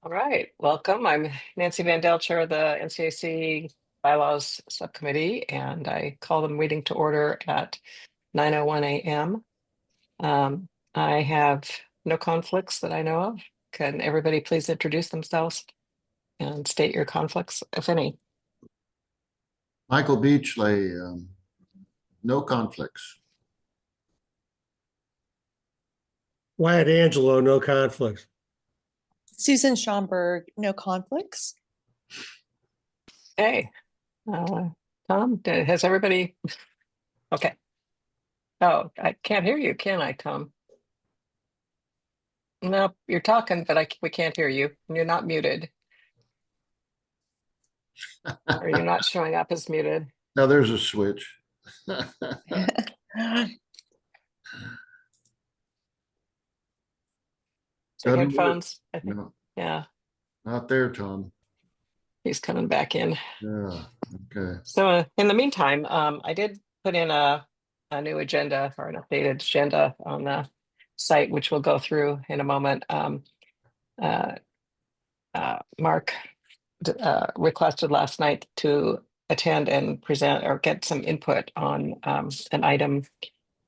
All right, welcome. I'm Nancy Vandell, Chair of the NCAC Bylaws Subcommittee, and I call the meeting to order at 9:01 a.m. I have no conflicts that I know of. Can everybody please introduce themselves and state your conflicts, if any? Michael Beachley, no conflicts. Wyatt Angelo, no conflicts. Susan Schomburg, no conflicts. Hey, Tom, has everybody? Okay. Oh, I can't hear you, can I, Tom? No, you're talking, but we can't hear you. You're not muted. Or you're not showing up as muted. Now there's a switch. So headphones. I think, No, yeah, not there, Tom. he's coming back in. Yeah, okay. So in the meantime, I did put in a new agenda or an updated agenda on the site, which we'll go through in a moment. Mark requested last night to attend and present or get some input on an item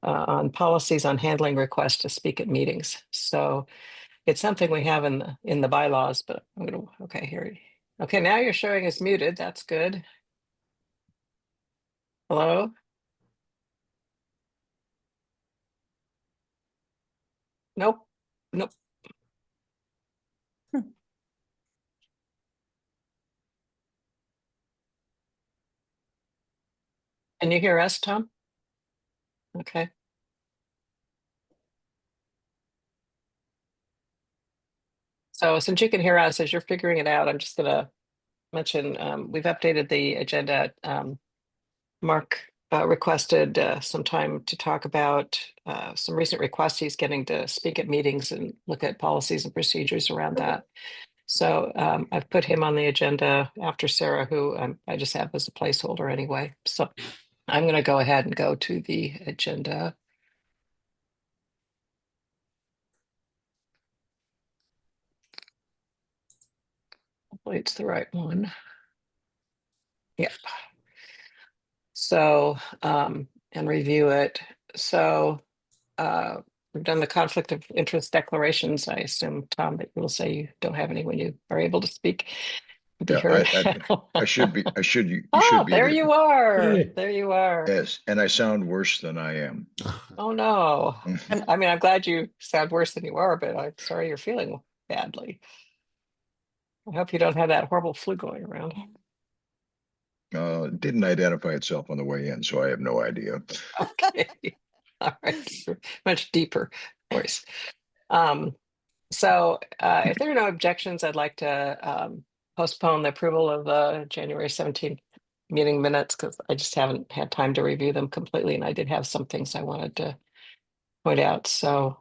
on policies on handling requests to speak at meetings. So it's something we have in the bylaws, but I'm gonna, okay, here. Okay, now you're showing as muted. That's good. Hello? Nope. Nope. Can you hear us, Tom? Okay. So since you can hear us as you're figuring it out, I'm just gonna mention we've updated the agenda. Mark requested some time to talk about some recent requests he's getting to speak at meetings and look at policies and procedures around that. So I've put him on the agenda after Sarah, who I just have as a placeholder anyway. So I'm going to go ahead and go to the agenda. Hopefully it's the right one. Yep. So, and review it. So we've done the conflict of interest declarations. I assume, Tom, that you will say you don't have any when you are able to speak. Yeah, I should be. You should be. There you are. There you are. Yes, and I sound worse than I am. Oh no. I mean, I'm glad you sound worse than you are, but I'm sorry you're feeling badly. I hope you don't have that horrible flu going around. Didn't identify itself on the way in, so I have no idea. Okay. All right. Much deeper voice. So if there are no objections, I'd like to postpone the approval of the January 17th meeting minutes because I just haven't had time to review them completely, and I did have some things I wanted to point out. So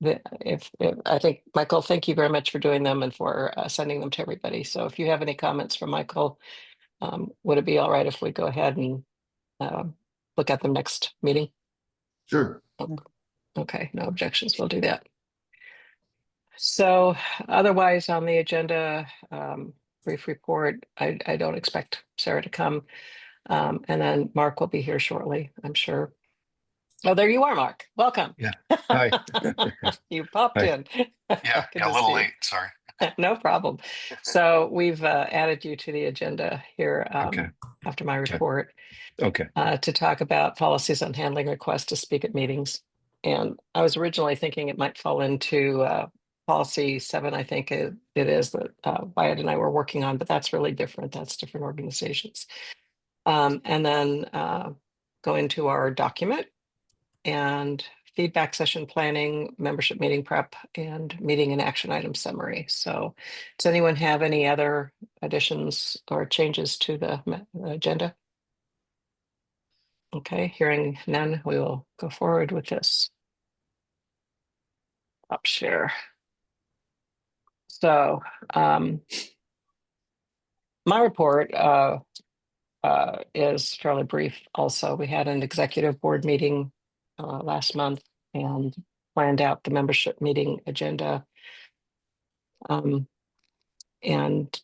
if I think, Michael, thank you very much for doing them and for sending them to everybody. So if you have any comments from Michael, would it be all right if we go ahead and look at them next meeting? Sure. Okay, no objections. We'll do that. So otherwise on the agenda, brief report, I don't expect Sarah to come. And then Mark will be here shortly, I'm sure. Oh, there you are, Mark. Welcome. Yeah. Hi. You popped Hi. in. Yeah, a little late. Sorry. No problem. So we've added you to the agenda here Okay. after my report. Okay. To talk about policies on handling requests to speak at meetings. And I was originally thinking it might fall into policy 7, I think it is that Wyatt and I were working on, but that's really different. That's different organizations. And then go into our document and feedback session planning, membership meeting prep, and meeting and action item summary. So does anyone have any other additions or changes to the agenda? Okay, hearing none, we will go forward with this. Up share. So my report is fairly brief also. We had an executive board meeting last month and planned out the membership meeting agenda. and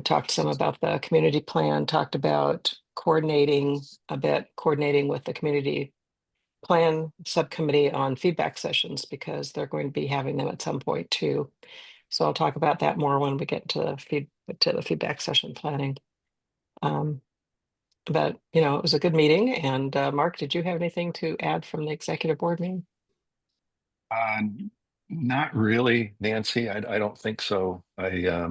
talked some about the community plan, talked about coordinating with the community plan subcommittee on feedback sessions, because they're going to be having them at some point too. So I'll talk about that more when we get to the feedback session planning. But it was a good meeting. And Mark, did you have anything to add from the executive board meeting? Uh, Not really, Nancy. I don't think so. I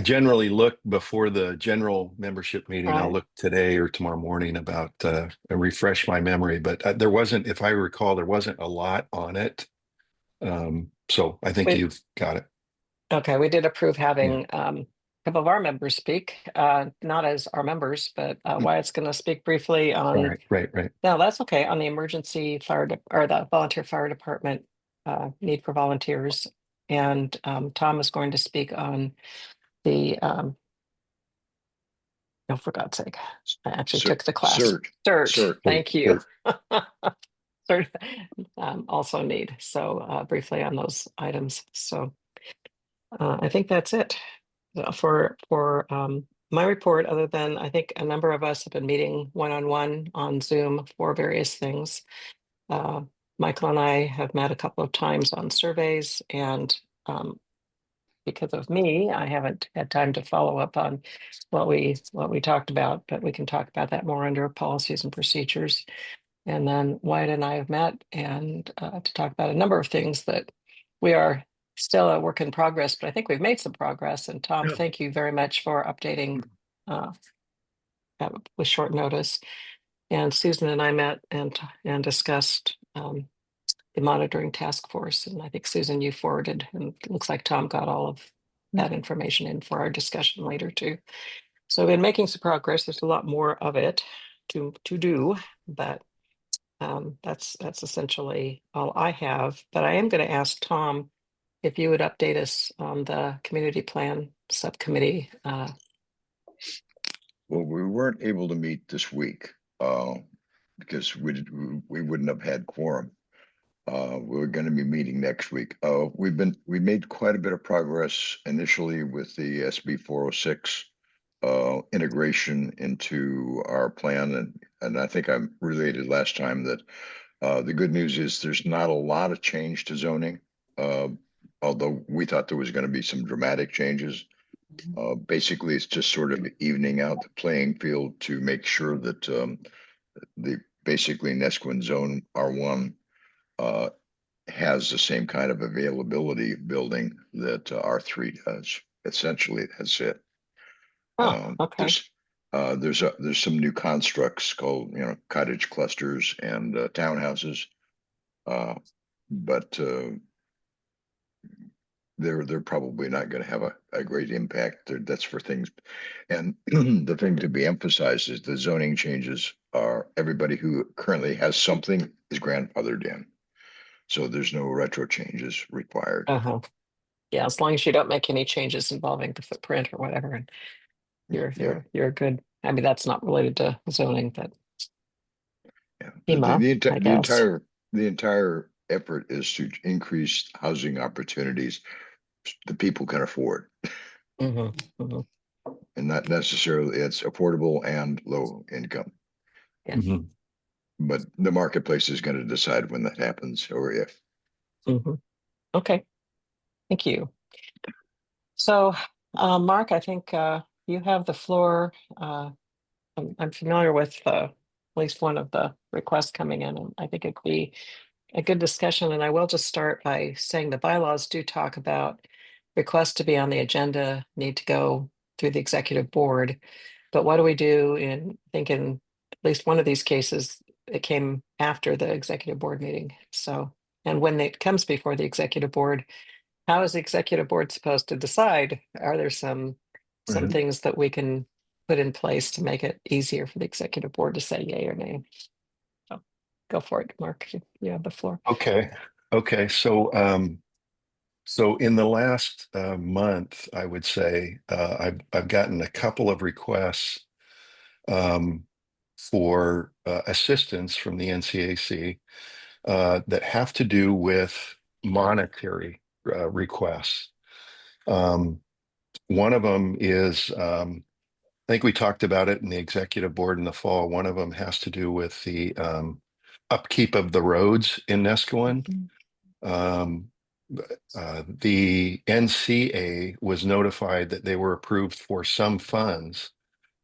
generally look before the general membership meeting. I'll Right. look today or tomorrow morning about and refresh my memory. But there wasn't, if I recall, there wasn't a lot on it. So I think Wait. you've got it. Okay, we did approve having a couple of our members speak, not as our members, but Wyatt's going to speak briefly on. Right. No, that's okay. On the emergency or the volunteer fire department need for volunteers, and Tom is going to speak on the. Oh, for God's sake! I actually took the class. Cert. Thank you. Cert, also need briefly on those items. So I think that's it for my report. Other than I think a number of us have been meeting one-on-one on Zoom for various things. Michael and I have met a couple of times on surveys, and because of me, I haven't had time to follow up on what we talked about, but we can talk about that more under policies and procedures. And then Wyatt and I have met and to talk about a number of things that we are still a work in progress, but I think we've made some progress. And Tom, Yeah. thank you very much for updating with short notice. And Susan and I met and discussed the monitoring task force. And I think Susan, you forwarded, and it looks like Tom got all of that information in for our discussion later too. So we've been making some progress. There's a lot more of it to do, but that's essentially all I have. But I am going to ask Tom if you would update us on the community plan subcommittee. Well, we weren't able to meet this week because we wouldn't have had quorum. We're going to be meeting next week. We made quite a bit of progress initially with the SB 406 integration into our plan, and I think I related last time that the good news is there's not a lot of change to zoning, although we thought there was going to be some dramatic changes. Basically, it's just sort of evening out the playing field to make sure that the basically Nesquin Zone R1 has the same kind of availability building that R3 does. Essentially, that's it. Okay. There's some new constructs called cottage clusters and townhouses, but they're probably not going to have a great impact. That's for things. And the thing to be emphasized is the zoning changes are everybody who currently has something is grandfathered in. So there's no retro changes required. Yeah, as long as you don't make any changes involving the footprint or whatever, and you're good. I mean, that's not related to zoning, but yeah, FEMA, the entire effort is to increase housing opportunities that people can afford, and not necessarily it's affordable and low income. Yeah. Mhm. But the marketplace is going to decide when that happens or if. Okay, thank you. So, Mark, I think you have the floor. I'm familiar with at least one of the requests coming in, and I think it'd be a good discussion. And I will just start by saying the bylaws do talk about requests to be on the agenda need to go through the executive board. But what do we do in thinking at least one of these cases, it came after the executive board meeting. So, and when it comes before the executive board, how is the executive board supposed to decide? Are there some Right. things that we can put in place to make it easier for the executive board to say yay or nay? So go for it, Mark. You have the floor. Okay. So in the last month, I would say I've gotten a couple of requests for assistance from the NCAC that have to do with monetary requests. One of them is, I think we talked about it in the executive board in the fall. One of them has to do with the upkeep of the roads in Nescoin. The NCA was notified that they were approved for some funds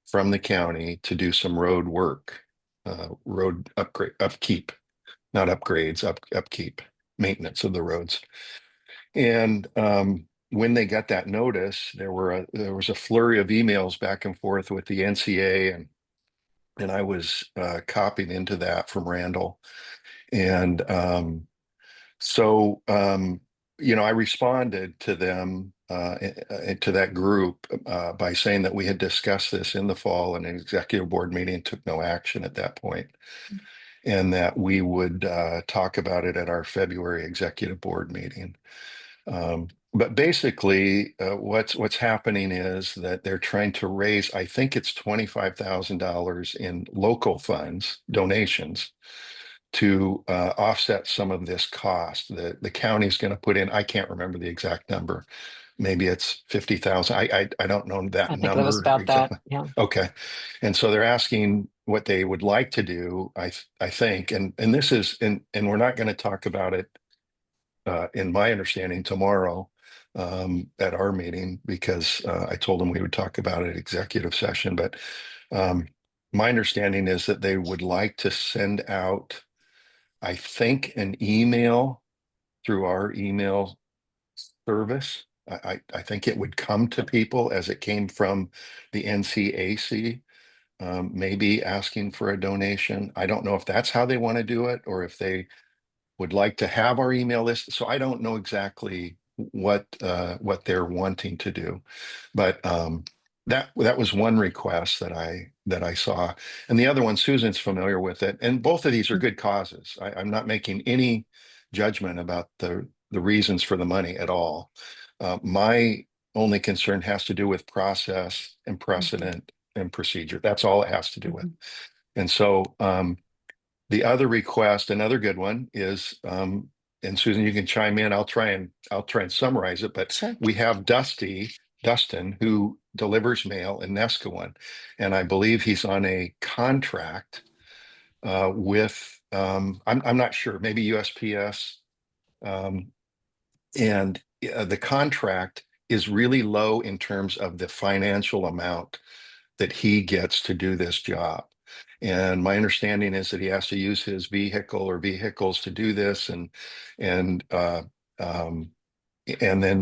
from the county to do some road work, road upkeep, not upgrades, upkeep, maintenance of the roads. And when they got that notice, there was a flurry of emails back and forth with the NCA, and I was copied into that from Randall. And so I responded to them, to that group, by saying that we had discussed this in the fall in an executive board meeting and took no action at that point, and that we would talk about it at our February executive board meeting. But basically, what's happening is that they're trying to raise, I think it's $25,000 in local funds, donations, to offset some of this cost. The county's going to put in, I can't remember the exact number. Maybe it's 50,000. I don't know that I think number. that was about that. exactly. Yeah. Okay. And so they're asking what they would like to do, I think, and this is, and we're not going to talk about it in my understanding tomorrow at our meeting, because I told them we would talk about it at executive session. But my understanding is that they would like to send out, I think, an email through our email service. I think it would come to people as it came from the NCAC, maybe asking for a donation. I don't know if that's how they want to do it, or if they would like to have our email list. So I don't know exactly what they're wanting to do, but that was one request that I saw, and the other one, Susan's familiar with it, and both of these are good causes. I'm not making any judgment about the reasons for the money at all. My only concern has to do with process and precedent and procedure. That's all it has to do with. And so the other request, another good one, is and Susan, you can chime in. I'll try and summarize it. But Sure. we have Dustin, who delivers mail in Nescoin, and I believe he's on a contract with I'm not sure, maybe USPS, and the contract is really low in terms of the financial amount that he gets to do this job. And my understanding is that he has to use his vehicle or vehicles to do this, and then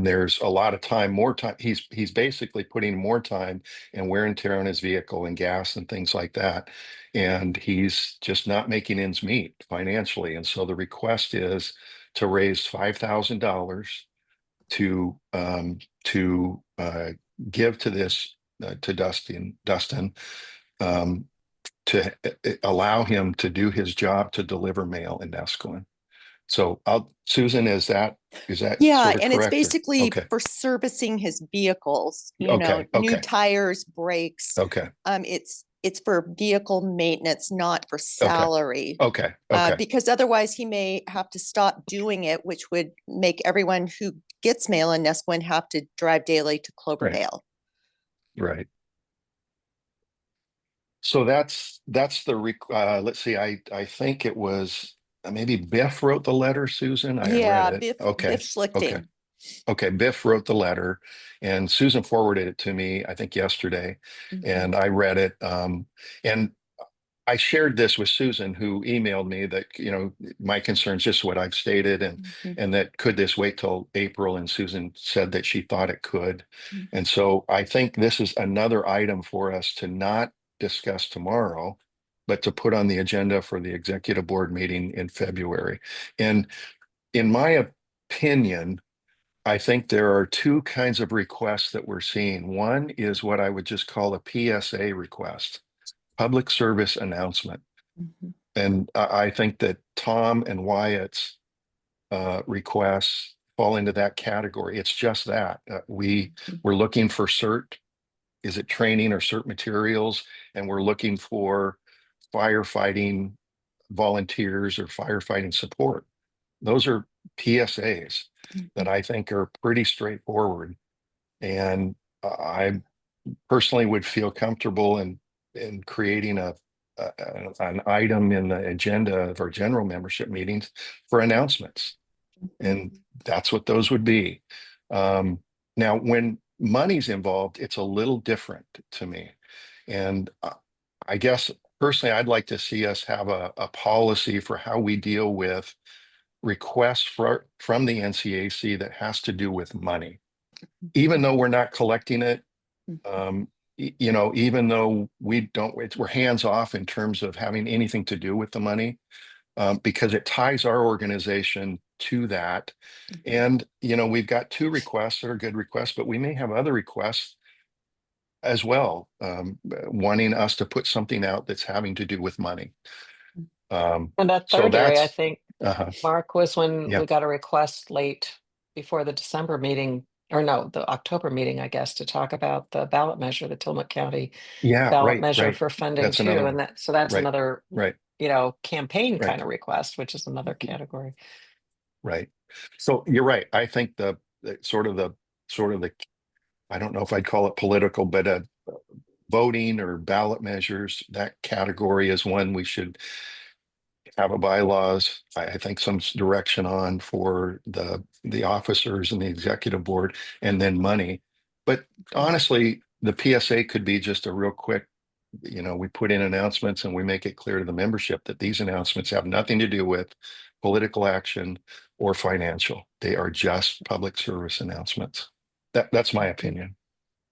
there's a lot of time, more time. He's basically putting more time and wear and tear on his vehicle and gas and things like that, and he's just not making ends meet financially. And so the request is to raise $5,000 to give to this to Dustin. To allow him to do his job to deliver mail in Nescoin. So Susan, is that Yeah, sort of and it's correct? basically Okay. for servicing his vehicles, Okay, new okay. tires, brakes. Okay. It's for vehicle maintenance, not for salary. Okay. Because otherwise he may have to stop doing it, which would make everyone who gets mail in Nesquin have to drive daily to Cloverdale. Right. So that's the let's see, I think it was maybe Biff wrote the letter, Susan. I Yeah, read it. Biff Schlichting. Okay, Biff wrote the letter, and Susan forwarded it to me, I think yesterday, and I read it. And I shared this with Susan, who emailed me that, my concerns, just what I've stated, and that could this wait till April? And Susan said that she thought it could. And so I think this is another item for us to not discuss tomorrow, but to put on the agenda for the executive board meeting in February. And in my opinion, I think there are two kinds of requests that we're seeing. One is what I would just call a PSA request, public service announcement. And I think that Tom and Wyatt's requests fall into that category. It's just that we're looking for CERT. Is it training or CERT materials? And we're looking for firefighting volunteers or firefighting support. Those are PSAs that I think are pretty straightforward. And I personally would feel comfortable in creating an item in the agenda of our general membership meetings for announcements. And that's what those would be. Now, when money's involved, it's a little different to me. And I guess personally, I'd like to see us have a policy for how we deal with requests from the NCAC that has to do with money. Even though we're not collecting it, you know, even though we're hands off in terms of having anything to do with the money, because it ties our organization to that. And, you know, we've got 2 requests that are good requests, but we may have other requests as well, wanting us to put something out that's having to do with money. And that So third area, I that's, think, uh-huh, Mark, was when yeah, we got a request late before the December meeting, or no, the October meeting, I guess, to talk about the ballot measure, the Tillamook County yeah, ballot right, measure right. for funding That's too. another And one. so that's Right, another, right, you know, campaign right, kind of request, which is another category. right. So you're right. I think the sort of the, I don't know if I'd call it political, but voting or ballot measures, that category is one we should have a bylaws. I think some direction on for the officers and the executive board, and then money. But honestly, the PSA could be just a real quick, you know, we put in announcements and we make it clear to the membership that these announcements have nothing to do with political action or financial. They are just public service announcements. That's my opinion.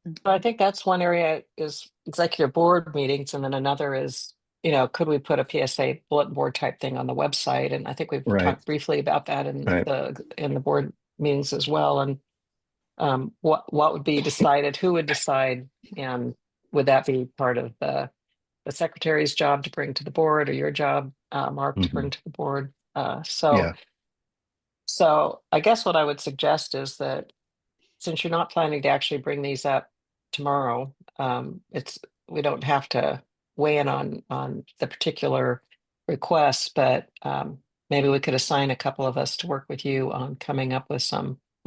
So I think that's one area is executive board meetings, and then another is, you know, could we put a PSA bulletin board type thing on the website? And I think we've Right, talked briefly about that in right. the board meetings as well. And what would be decided, who would decide, and would that be part of the secretary's job to bring to the board, or your job, Mark, to Mhm. bring to the board? Yeah. So I guess what I would suggest is that since you're not planning to actually bring these up tomorrow, we don't have to weigh in on the particular requests, but maybe we could assign a couple of us to work with you on coming up with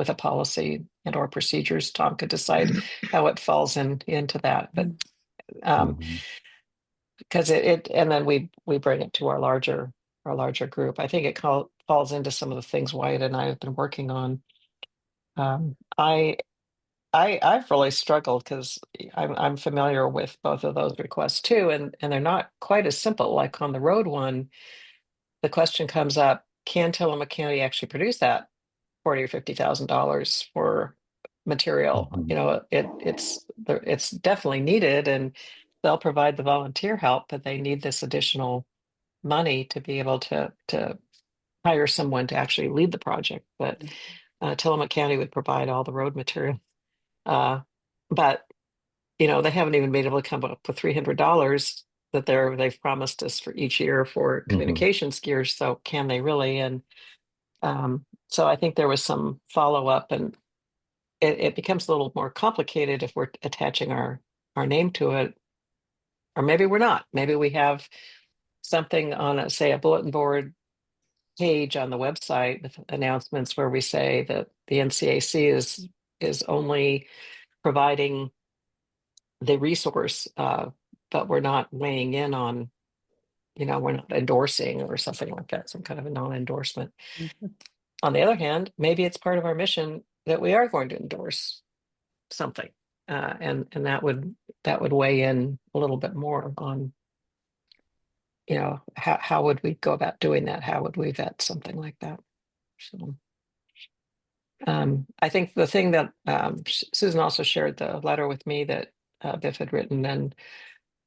a policy and or procedures. Tom could decide how it falls into that, but Mhm. because it and then we bring it to our larger group. I think it falls into some of the things Wyatt and I have been working on. Um, I I've really struggled because I'm familiar with both of those requests too, and they're not quite as simple. Like on the road one, the question comes up: can Tillamook County actually produce that $40,000 or $50,000 for material? Mhm. You know, it's definitely needed, and they'll provide the volunteer help, but they need this additional money to be able to hire someone to actually lead the project. But Tillamook County would provide all the road material. Uh, but you know, they haven't even been able to come up with $300 that they've promised us for each year for Mhm. communications gears. So can they really? And so I think there was some follow up, and it becomes a little more complicated if we're attaching our name to it, or maybe we're not. Maybe we have something on say a bulletin board page on the website with announcements where we say that the NCAC is only providing the resource, but we're not weighing in on, you know, we're not endorsing or something like that, some kind of a non-endorsement. On the other hand, maybe it's part of our mission that we are going to endorse something, and that would weigh in a little bit more on, you know, how would we go about doing that? How would we vet something like that? So, I think the thing that Susan also shared the letter with me that Biff had written, and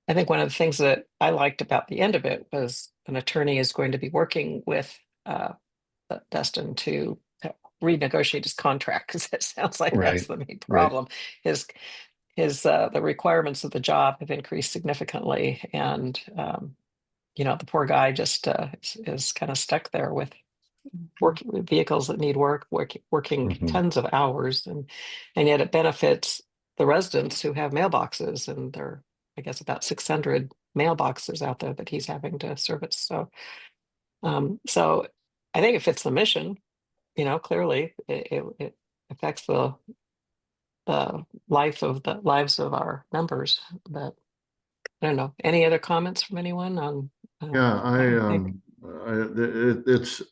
I think one of the things that I liked about the end of it was an attorney is going to be working with Dustin to renegotiate his contract, because it sounds like that's Right, the main right. problem. His the requirements of the job have increased significantly, and you know, the poor guy just is kind of stuck there with working with vehicles that need working Mhm. tons of hours, and yet it benefits the residents who have mailboxes, and there are, I guess, about 600 mailboxes out there that he's having to service. So I think it fits the mission. You know, clearly it affects the lives of our members. But I don't know. Any other comments from anyone on? Yeah, what you think?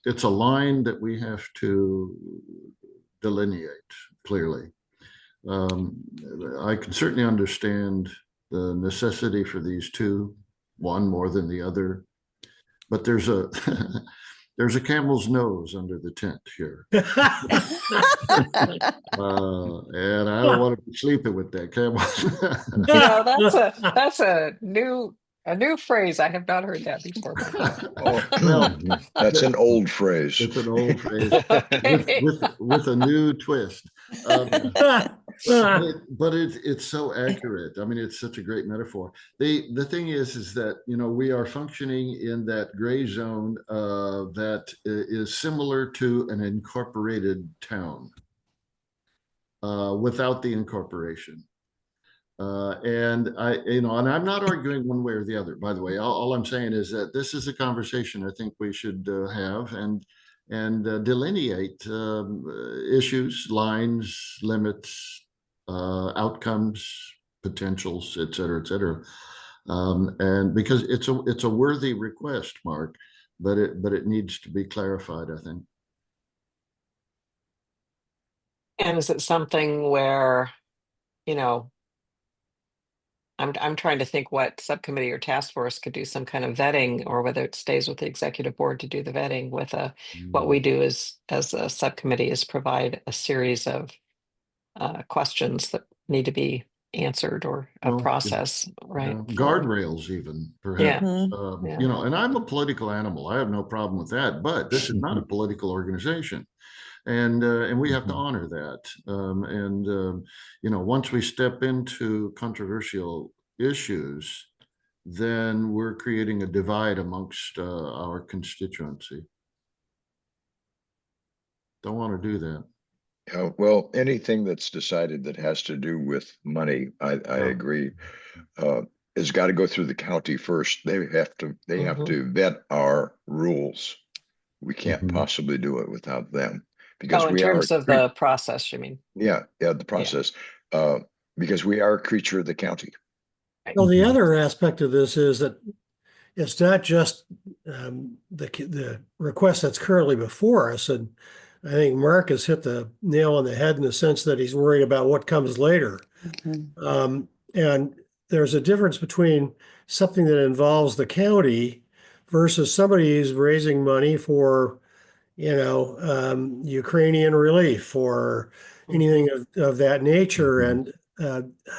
it's a line that we have to delineate clearly. I can certainly understand the necessity for these two, one more than the other, but there's a there's a camel's nose under the tent here, and I don't want to be sleeping with that camel. You know, that's a new phrase. I have not heard that before. Oh, Well, that's an old phrase. It's an old phrase Okay. with a new twist. But it's so accurate. I mean, it's such a great metaphor. The thing is that, you know, we are functioning in that gray zone that is similar to an incorporated town without the incorporation. And and I'm not arguing one way or the other, by the way. All I'm saying is that this is a conversation I think we should have and delineate issues, lines, limits, outcomes, potentials, et cetera, et cetera. And because it's a worthy request, Mark, but it needs to be clarified, I think. And is it something where, you know, I'm trying to think what subcommittee or task force could do some kind of vetting, or whether it stays with the executive board to do the vetting with what we do as a subcommittee is provide a series of questions that need to be answered, or a Well, process, right? Guardrails even, Yeah. perhaps. Yeah. You know, and I'm a political animal. I have no problem with that, but this is not a political organization. And we have to honor that. You know, once we step into controversial issues, then we're creating a divide amongst our constituency. Don't want to do that. Well, anything that's decided that has to do with money, I agree, has got to go through the county first. They have to vet our rules. We can't possibly do it without them, because In we terms are of the process, you mean? the process, because we are a creature of the county. Well, the other aspect of this is that it's not just the request that's currently before us. And I think Mark has hit the nail on the head in the sense that he's worried about what comes later. And there's a difference between something that involves the county versus somebody who's raising money for, you know, Ukrainian relief or anything of that nature. And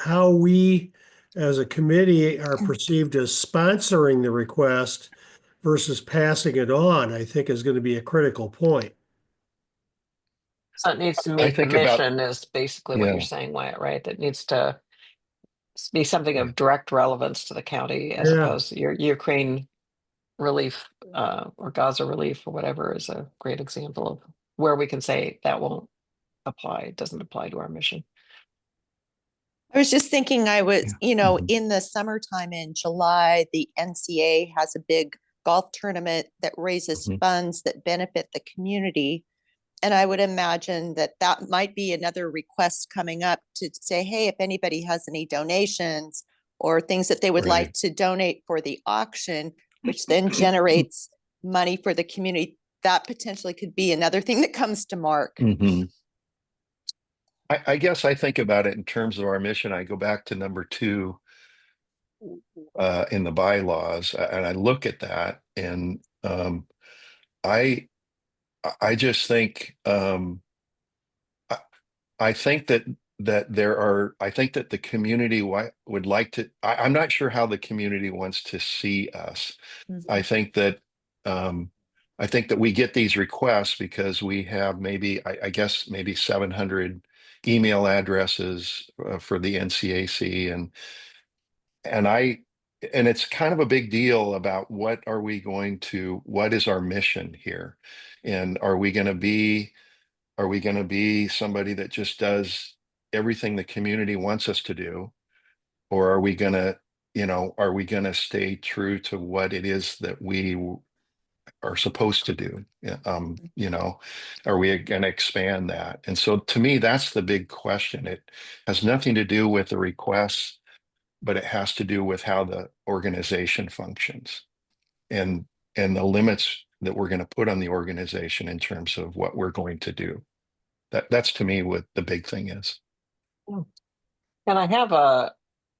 how we as a committee are perceived as sponsoring the request versus passing it on, I think is going to be a critical point. So it needs to meet the think about- mission is basically what you're Yeah. saying, Wyatt, right? That needs to be something of direct relevance to the county, as Yeah. opposed to your Ukraine relief or Gaza relief or whatever is a great example of where we can say that won't apply. It doesn't apply to our mission. I was just thinking you know, Mhm. in the summertime in July, the NCA has a big golf tournament that raises funds that benefit the community. And I would imagine that that might be another request coming up to say, hey, if anybody has any donations or things that they would like to donate for the auction, which then generates money for the community, that potentially could be another thing that comes to Mark. I guess I think about it in terms of our mission. I go back to number 2 in the bylaws, and I look at that, and I just think I think that the community would like to. I'm not sure how the community wants to see us. I think that we get these requests because we have maybe, I guess maybe 700 email addresses for the NCAC, and it's kind of a big deal about what is our mission here, and are we going to be somebody that just does everything the community wants us to do, or are we going to stay true to what it is that we are supposed to do. Yeah, you know, are we going to expand that? And so to me, that's the big question. It has nothing to do with the requests, but it has to do with how the organization functions and the limits that we're going to put on the organization in terms of what we're going to do. That's to me what the big thing is. And I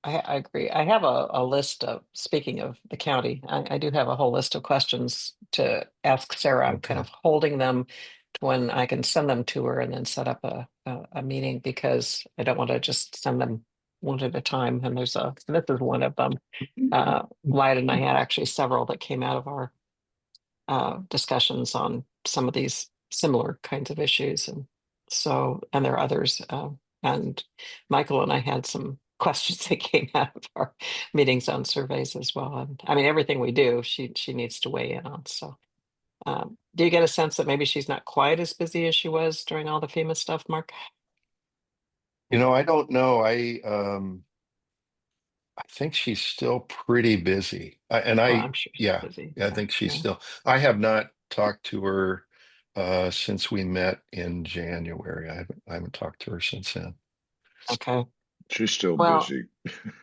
agree. I have a list of, speaking of the county, I do have a whole list of questions to ask Sarah. I'm kind of holding them to when I can send them to her and then set up a meeting, because I don't want to just send them one at a time. And this is one of them. Wyatt and I had actually several that came out of our discussions on some of these similar kinds of issues. And there are others. And Michael and I had some questions that came out of our meetings on surveys as well. And I mean, everything we do, she needs to weigh in on. So do you get a sense that maybe she's not quite as busy as she was during all the FEMA stuff, Mark? You know, I don't know. I think she's still pretty busy. I'm sure she's Yeah, busy. I think she's Yeah. still, I have not talked to her since we met in January. I haven't talked to her since then. Okay. She's still Well, busy.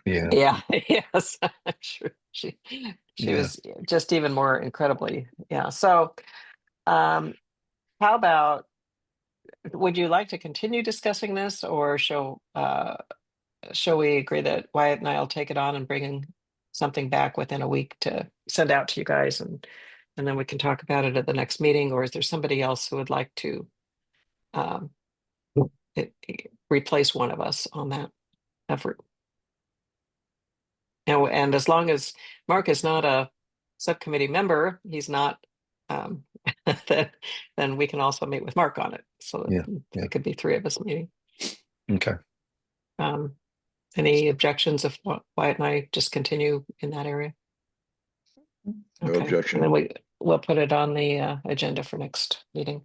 Yeah. yeah, yes, I'm sure she Yeah. was just even more incredibly, yeah. So how about, would you like to continue discussing this, or shall we agree that Wyatt and I'll take it on and bring in something back within a week to send out to you guys, and then we can talk about it at the next meeting? Or is there somebody else who would like to um, replace one of us on that effort? And as long as Mark is not a subcommittee member, he's not, then we can also meet with Mark on it. So Yeah, it could be three of us meeting. Okay. Any objections if Wyatt and I just continue in that area? No Okay. objection. And then we'll put it on the agenda for next meeting.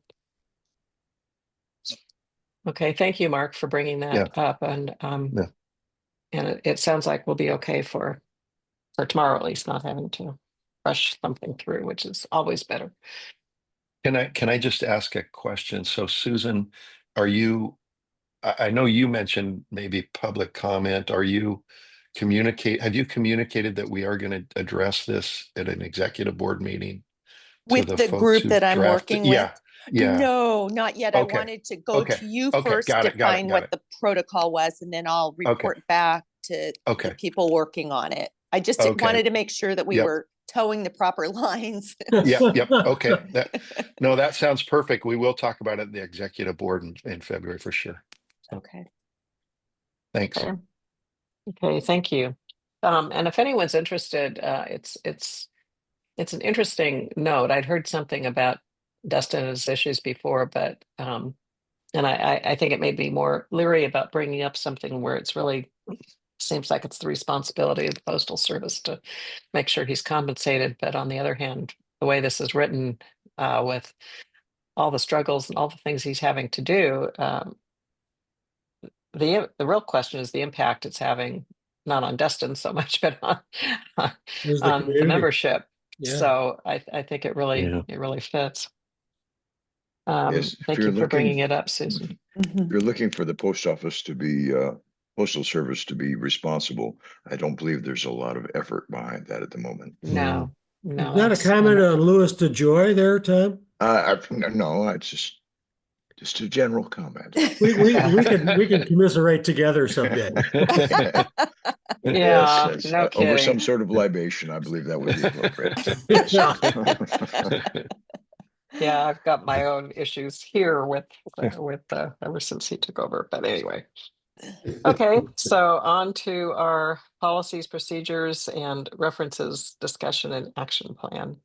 Okay, thank you, Mark, for bringing that up. And Yeah. and it sounds like we'll be okay for tomorrow, at least, not having to rush something through, which is always better. Can I just ask a question? So Susan, I know you mentioned maybe public comment. Have you communicated that we are going to address this at an executive board meeting? to With the folks group who that I'm drafted- working with? Yeah, yeah. No, not yet. I Okay. wanted to go Okay. to you Okay. first, Got it. define Got what it. the protocol was, and then I'll report back to the Okay. people working on it. I just Okay. wanted to make sure that we Yep. were towing the proper lines. Yep. Okay. That sounds perfect. We will talk about it at the executive board in February for sure. Okay. Thanks. Okay, thank you. And if anyone's interested, it's an interesting note. I'd heard something about Dustin's issues before, but and I think it made me more leery about bringing up something where it's really seems like it's the responsibility of the Postal Service to make sure he's compensated. But on the other hand, the way this is written, with all the struggles and all the things he's having to do, the real question is the impact it's having, not on Dustin so much, but on There's the the community. membership. Yeah. So I think it really fits. Yes, if Thank you're you for bringing it up, Susan. If you're looking for the post office to be, postal service to be responsible, I don't believe there's a lot of effort behind that at the moment. No, Is that a comment on Louis DeJoy there, Tom? No, it's just a general comment. We can commiserate together someday. Yeah, Yes, no over some kidding. sort of libation, I believe that would be appropriate. Yeah, I've got my own issues here with ever since he took over. But anyway, okay. So on to our policies, procedures, and references discussion and action plan.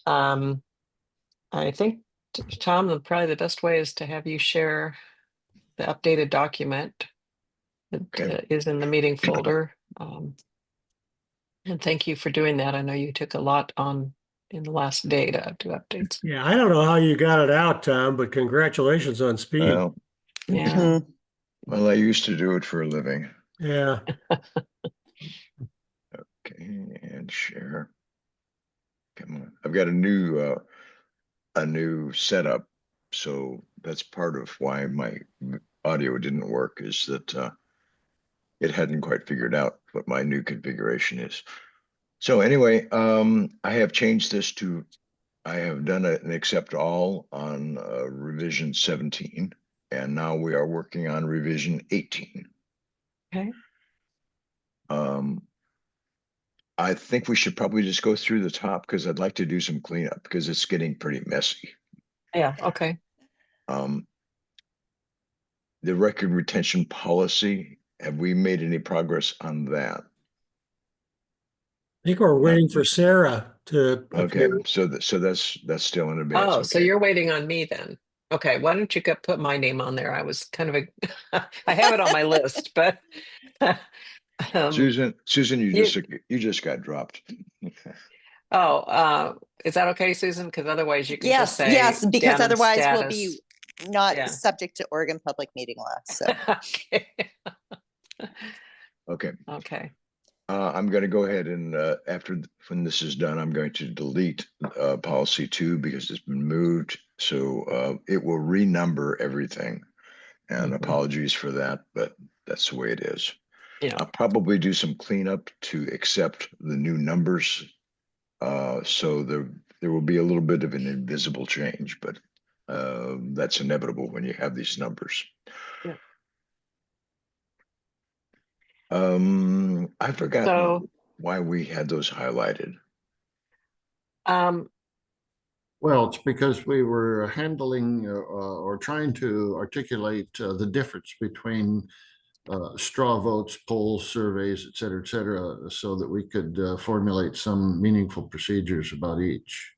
I think, Tom, probably the best way is to have you share the updated document that Okay. is in the meeting folder. And thank you for doing that. I know you took a lot on in the last day to do updates. Yeah, I don't know how you got it out, Tom, but congratulations on speed. Well, Yeah. well, I used to do it for a living. Yeah. Okay, and share. Come on. I've got a new setup, so that's part of why my audio didn't work, is that it hadn't quite figured out what my new configuration is. So anyway, I have changed this to, I have done an accept all on revision 17, and now we are working on revision 18. Okay. I think we should probably just go through the top because I'd like to do some cleanup because it's getting pretty messy. Yeah, okay. The record retention policy, have we made any progress on that? I think we're waiting for Sarah to Okay, appear. so that's still in advance. Oh, so Okay. you're waiting on me then. Okay, why don't you put my name on there? I was kind of I have it on my list, but Susan, you just got dropped. is that okay, Susan? Because otherwise you can just Yes, say yes, because down in otherwise we'll be status. not Yeah. subject to Oregon public meeting law. So Okay. Okay. Okay. I'm going to go ahead and when this is done, I'm going to delete policy 2 because it's been moved. So it will renumber everything. And apologies for that, but that's the way it is. Yeah. I'll probably do some cleanup to accept the new numbers. So there will be a little bit of an invisible change, but that's inevitable when you have these numbers. Yeah. I forgot So why we had those highlighted. Well, it's because we were handling or trying to articulate the difference between straw votes, polls, surveys, et cetera, so that we could formulate some meaningful procedures about each.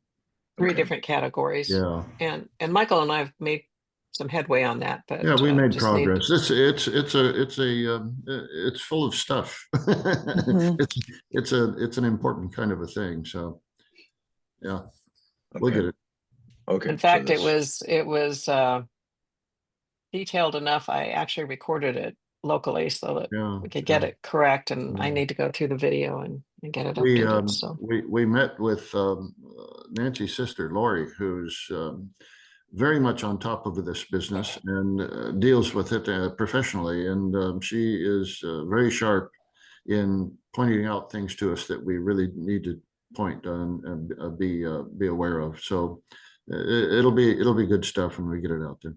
three Okay. different categories. Yeah. And Michael and I have made some headway on that, but Yeah, we made just need- progress. It's full of stuff. It's an important kind of a thing. So yeah, we'll Okay. get it. Okay. In fact, it was detailed enough. I actually recorded it locally so that Yeah, we could get yeah. it correct. And I Yeah. need to go through the video and get it updated. So We met with Nancy's sister Lori, who's very much on top of this business and deals with it professionally, and she is very sharp in pointing out things to us that we really need to point on and be aware of. So it'll be good stuff when we get it out there.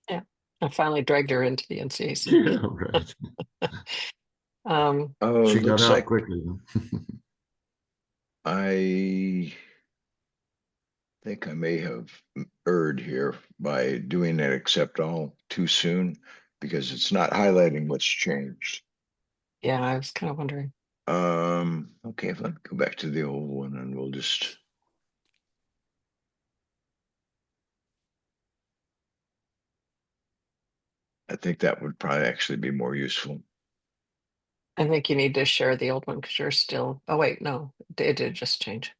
yeah, I finally dragged her into the NCAC. Yeah, right. She got looks out like quickly. I think I may have erred here by doing an accept all too soon because it's not highlighting what's changed. Yeah, I was kind of wondering. Okay, if I go back to the old one and we'll just. I think that would probably actually be more useful. I think you need to share the old one because you're still. Oh wait, no, it did just change.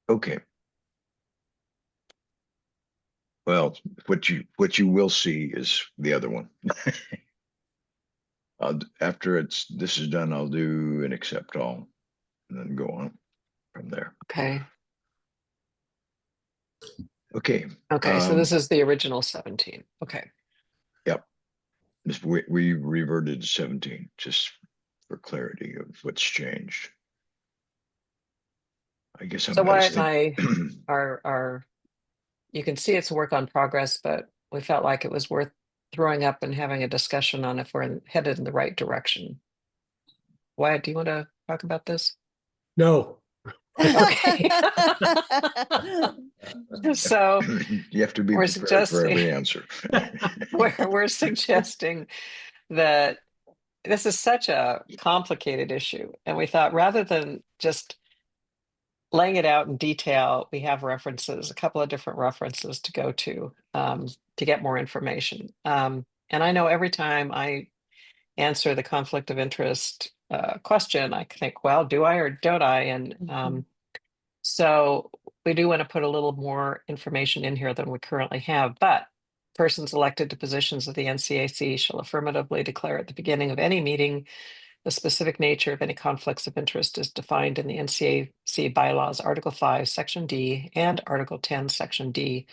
Okay. Well, what you will see is the other one. After this is done, I'll do an accept all and then go on from there. Okay. Okay. Okay, so this is the original 17. Okay. Yep. We reverted to 17 just for clarity of what's changed. I guess So Wyatt and I are you can see it's a work on progress, but we felt like it was worth throwing up and having a discussion on if we're headed in the right direction. Wyatt, do you want to talk about this? No. Okay. So you have to be we're prepared for every answer. we're suggesting that this is such a complicated issue, and we thought rather than just laying it out in detail, we have references, a couple of different references to go to get more information. And I know every time I answer the conflict of interest question, I think, well, do I or don't I? And so we do want to put a little more information in here than we currently have, but persons elected to positions of the NCAC shall affirmatively declare at the beginning of any meeting The specific nature of any conflicts of interest is defined in the NCAC Bylaws, Article 5, Section D, and Article 10, Section D,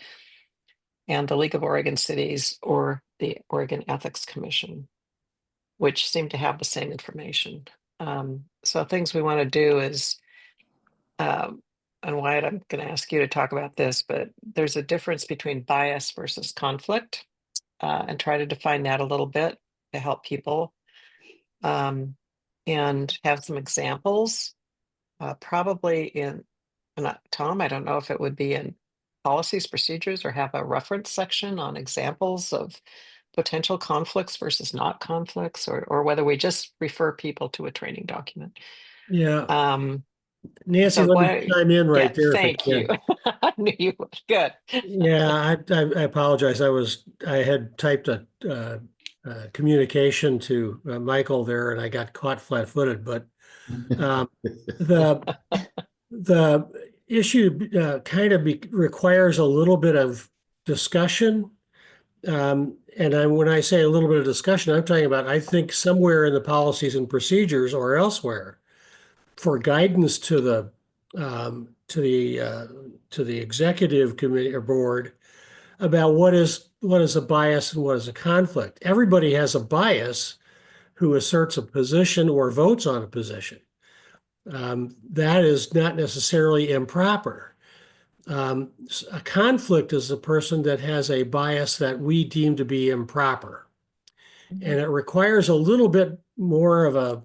and the League of Oregon Cities or the Oregon Ethics Commission, which seem to have the same information. So things we want to do is, and Wyatt, I'm going to ask you to talk about this, but there's a difference between bias versus conflict, and try to define that a little bit to help people, and have some examples, probably in, not Tom, I don't know if it would be in policies, procedures, or have a reference section on examples of potential conflicts versus not conflicts, or whether we just refer people to a training document. Yeah. Nancy, So let why, me chime in right yeah, there if I thank you. can. I knew you would. Good. Yeah, I apologize. I had typed a communication to Michael there, and I got caught flat-footed. But the the issue kind of requires a little bit of discussion. And when I say a little bit of discussion, I'm talking about, I think somewhere in the policies and procedures or elsewhere for guidance to the executive committee or board about what is a bias and what is a conflict. Everybody has a bias who asserts a position or votes on a position. That is not necessarily improper. A conflict is a person that has a bias that we deem to be improper. And it requires a little bit more of a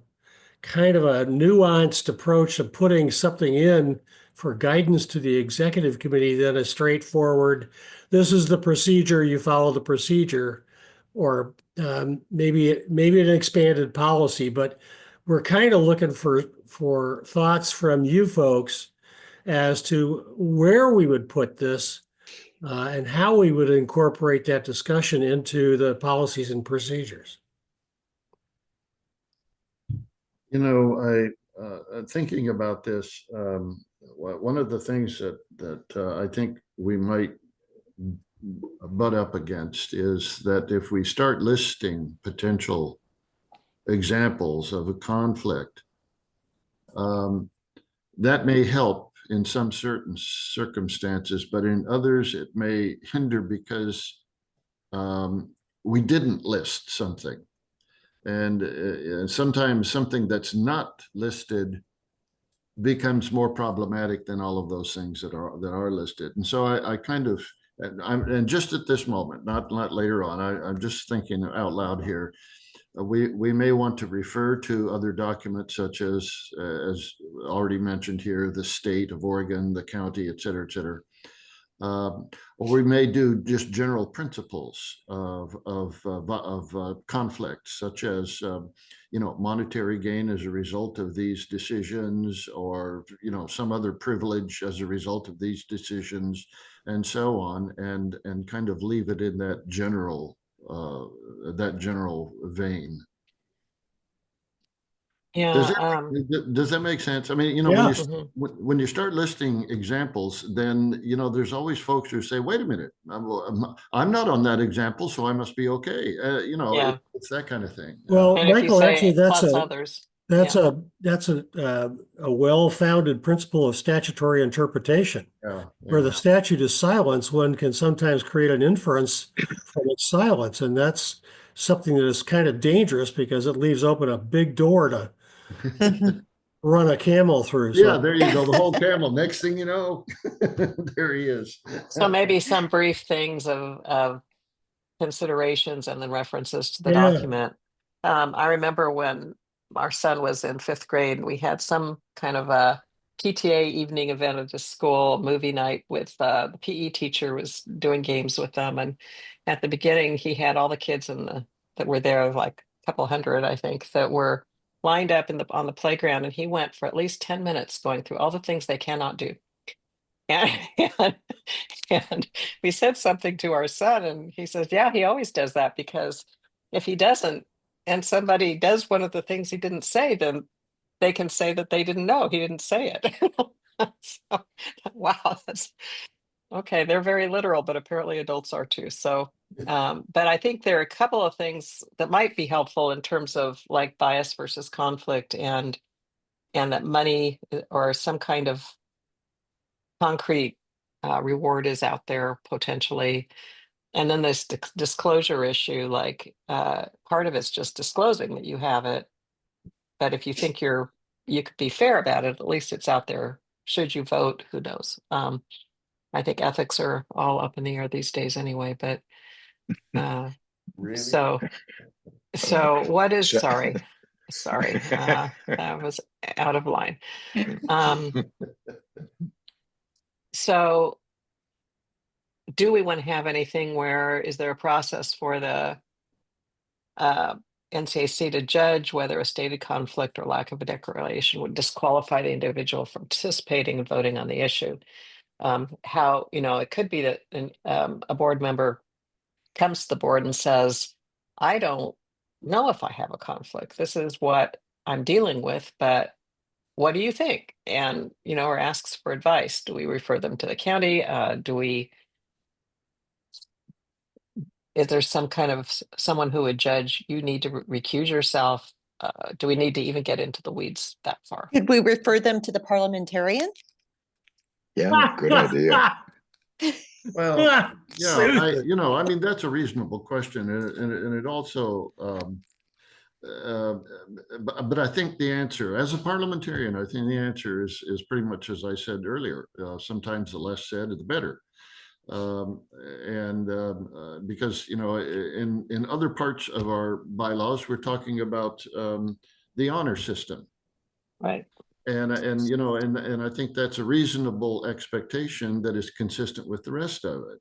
kind of a nuanced approach of putting something in for guidance to the executive committee than a straightforward, this is the procedure, you follow the procedure, or maybe an expanded policy. But we're kind of looking for thoughts from you folks as to where we would put this and how we would incorporate that discussion into the policies and procedures. You know, thinking about this, one of the things that I think we might butt up against is that if we start listing potential examples of a conflict, that may help in some certain circumstances, but in others it may hinder because we didn't list something. And sometimes something that's not listed becomes more problematic than all of those things that are listed. And so I kind of, and just at this moment, not later on, I'm just thinking out loud here. We may want to refer to other documents such as already mentioned here, the state of Oregon, the county, et cetera, et cetera. Or we may do just general principles of conflicts, such as monetary gain as a result of these decisions, or some other privilege as a result of these decisions, and so on, and kind of leave it in that general vein. Yeah. Does that make sense? I mean, Yeah. when you start listing examples, then there's always folks who say, "Wait a minute, I'm not on that example, so I must be okay." Yeah. It's that kind of thing. Well, And if you Michael, say actually, plus others, that's a well-founded principle of statutory interpretation. Where the statute is silence, one can sometimes create an inference from its silence, and that's something that is kind of dangerous because it leaves open a big door to run a camel through. Yeah, there you go. The whole camel. Next thing you know, there he is. So maybe some brief things of considerations and then references to the Yeah. document. I remember when our son was in 5th grade, we had some kind of a PTA evening event at the school, movie night with the PE teacher was doing games with them. And at the beginning, he had all the kids that were there, like a couple hundred, I think, that were lined up on the playground. And he went for at least 10 minutes going through all the things they cannot do. And we said something to our son, and he says, yeah, he always does that, because if he doesn't, and somebody does one of the things he didn't say, then they can say that they didn't know he didn't say it. So, wow, okay, they're very literal, but apparently adults are too. So, but I think there are a couple of things that might be helpful in terms of like bias versus conflict, and that money or some kind of concrete reward is out there potentially. And then this disclosure issue, like part of it's just disclosing that you have it. But if you think you could be fair about it, at least it's out there. Should you vote? Who knows? I think ethics are all up in the air these days anyway, but Really? so what is, So- sorry, that was out of line. So do we want to have anything where, is there a process for the NCAC to judge whether a stated conflict or lack of a declaration would disqualify the individual from participating and voting on the issue? How, it could be that a board member comes to the board and says, I don't know if I have a conflict. This is what I'm dealing with, but what do you think? And, or asks for advice. Do we refer them to the county? Is there some kind of someone who would judge, you need to recuse yourself? Do we need to even get into the weeds that far? Could we refer them to the parliamentarian? Yeah, good idea. Well, yeah, I mean, that's a reasonable question, and it also, but I think the answer, as a parliamentarian, I think the answer is pretty much as I said earlier. Sometimes the less said, the better. Because in other parts of our bylaws, we're talking about the honor system, Right. and I think that's a reasonable expectation that is consistent with the rest of it.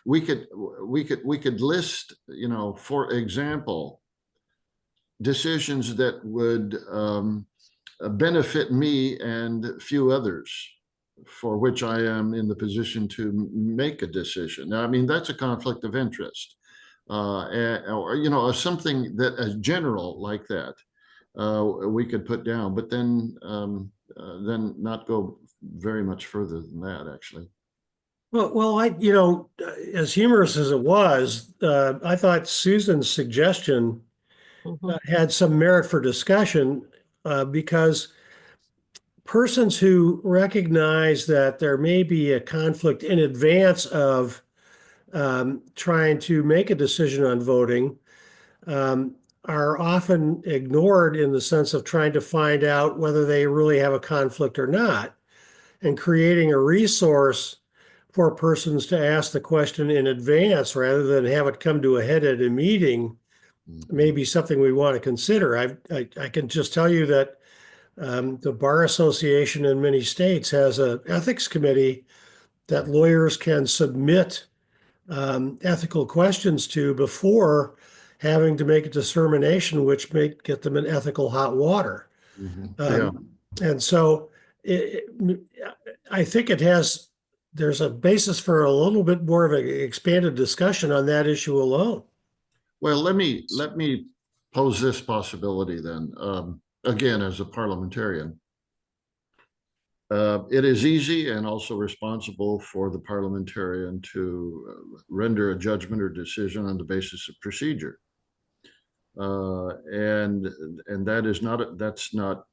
We could list, for example, decisions that would benefit me and few others, for which I am in the position to make a decision. Now, I mean, that's a conflict of interest, or something that a general like that we could put down, but then not go very much further than that, actually. Well, as humorous as it was, I thought Susan's suggestion had some merit for discussion, because persons who recognize that there may be a conflict in advance of trying to make a decision on voting are often ignored in the sense of trying to find out whether they really have a conflict or not, and creating a resource for persons to ask the question in advance rather than have it come to a head at a meeting may be something we want to consider. I can just tell you that the Bar Association in many states has an ethics committee that lawyers can submit ethical questions to before having to make a determination, which may get them in ethical hot water. Yeah. And so I think there's a basis for a little bit more of an expanded discussion on that issue alone. Well, let me pose this possibility then. Again, as a parliamentarian, it is easy and also responsible for the parliamentarian to render a judgment or decision on the basis of procedure, and that's not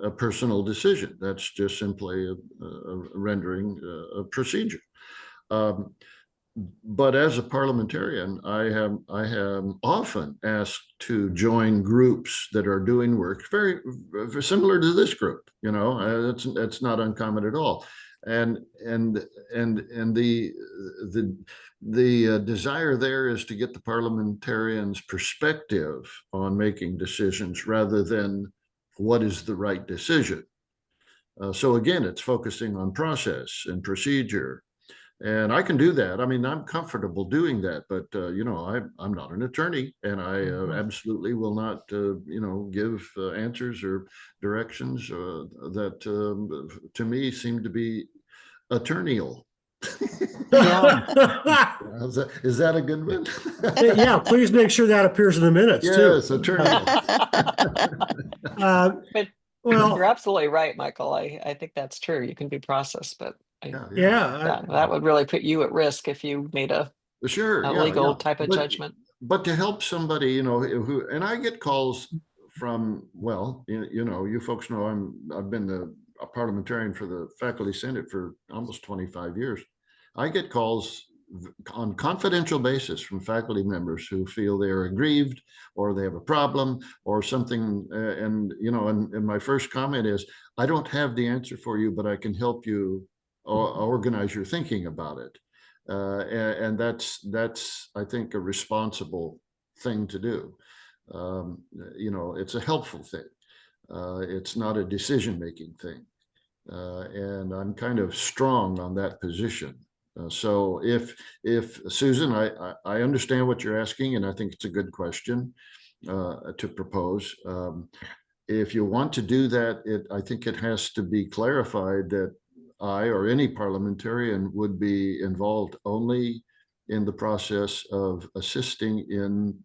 a personal decision. That's just simply a rendering a procedure. But as a parliamentarian, I have often asked to join groups that are doing work very similar to this group. That's not uncommon at all. And the desire there is to get the parliamentarian's perspective on making decisions rather than what is the right decision. So again, it's focusing on process and procedure. And I can do that. I mean, I'm comfortable doing that, but I'm not an attorney, and I absolutely will not, give answers or directions that to me seem to be attorneyal. Is that a good one? Yeah, please make sure that appears in the minutes too. Yes, attorneyal. Well, You're absolutely right, Michael. I think that's true. You can be processed, but yeah, that would really put you at risk if you made Sure, a yeah, legal yeah. type of judgment. But to help somebody, who, and I get calls from, well, you folks know I've been a parliamentarian for the Faculty Senate for almost 25 years. I get calls on confidential basis from faculty members who feel they are aggrieved or they have a problem or something. And my first comment is, I don't have the answer for you, but I can help you organize your thinking about it. And that's I think a responsible thing to do. It's a helpful thing. It's not a decision-making thing. And I'm kind of strong on that position. So if Susan, I understand what you're asking, and I think it's a good question to propose. If you want to do that, I think it has to be clarified that I or any parliamentarian would be involved only in the process of assisting in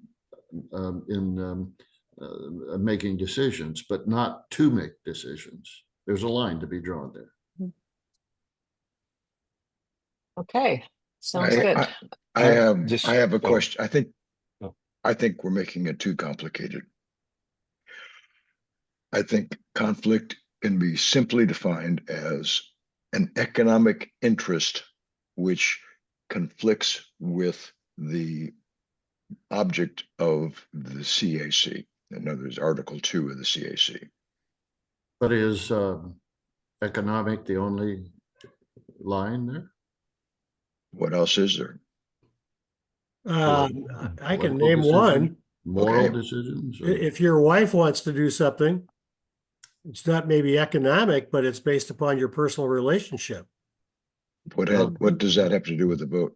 making decisions, but not to make decisions. There's a line to be drawn there. Okay, sounds good. I have a question. Oh. I think we're making it too complicated. I think conflict can be simply defined as an economic interest which conflicts with the object of the CAC. In other words, Article 2 of the CAC. But is economic the only line there? What else is there? I can Political name decision, one. moral Okay. decisions. Or- If your wife wants to do something, it's not maybe economic, but it's based upon your personal relationship. What does that have to do with the vote?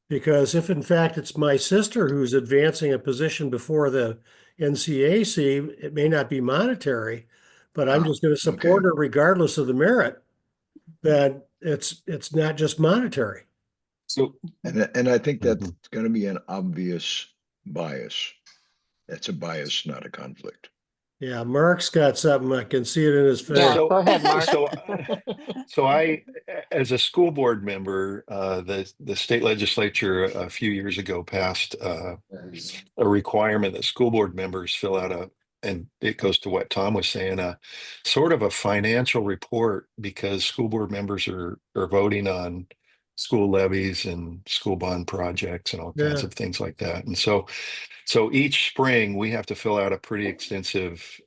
Because if in fact it's my sister who's advancing a position before the NCAC, it may not be monetary, but I'm just going to support okay. her regardless of the merit, then it's not just monetary. So, And I think that's Mhm. going to be an obvious bias. That's a bias, not a conflict. Yeah, Mark's got something. I can see it in his face. Yeah, So- go ahead, Mark. So I, as a school board member, the state legislature a few years ago passed a requirement that school board members fill out and it goes to what Tom was saying, sort of a financial report, because school board members are voting on school levies and school bond projects and all kinds Yeah. of things like that. And so each spring we have to fill out a pretty extensive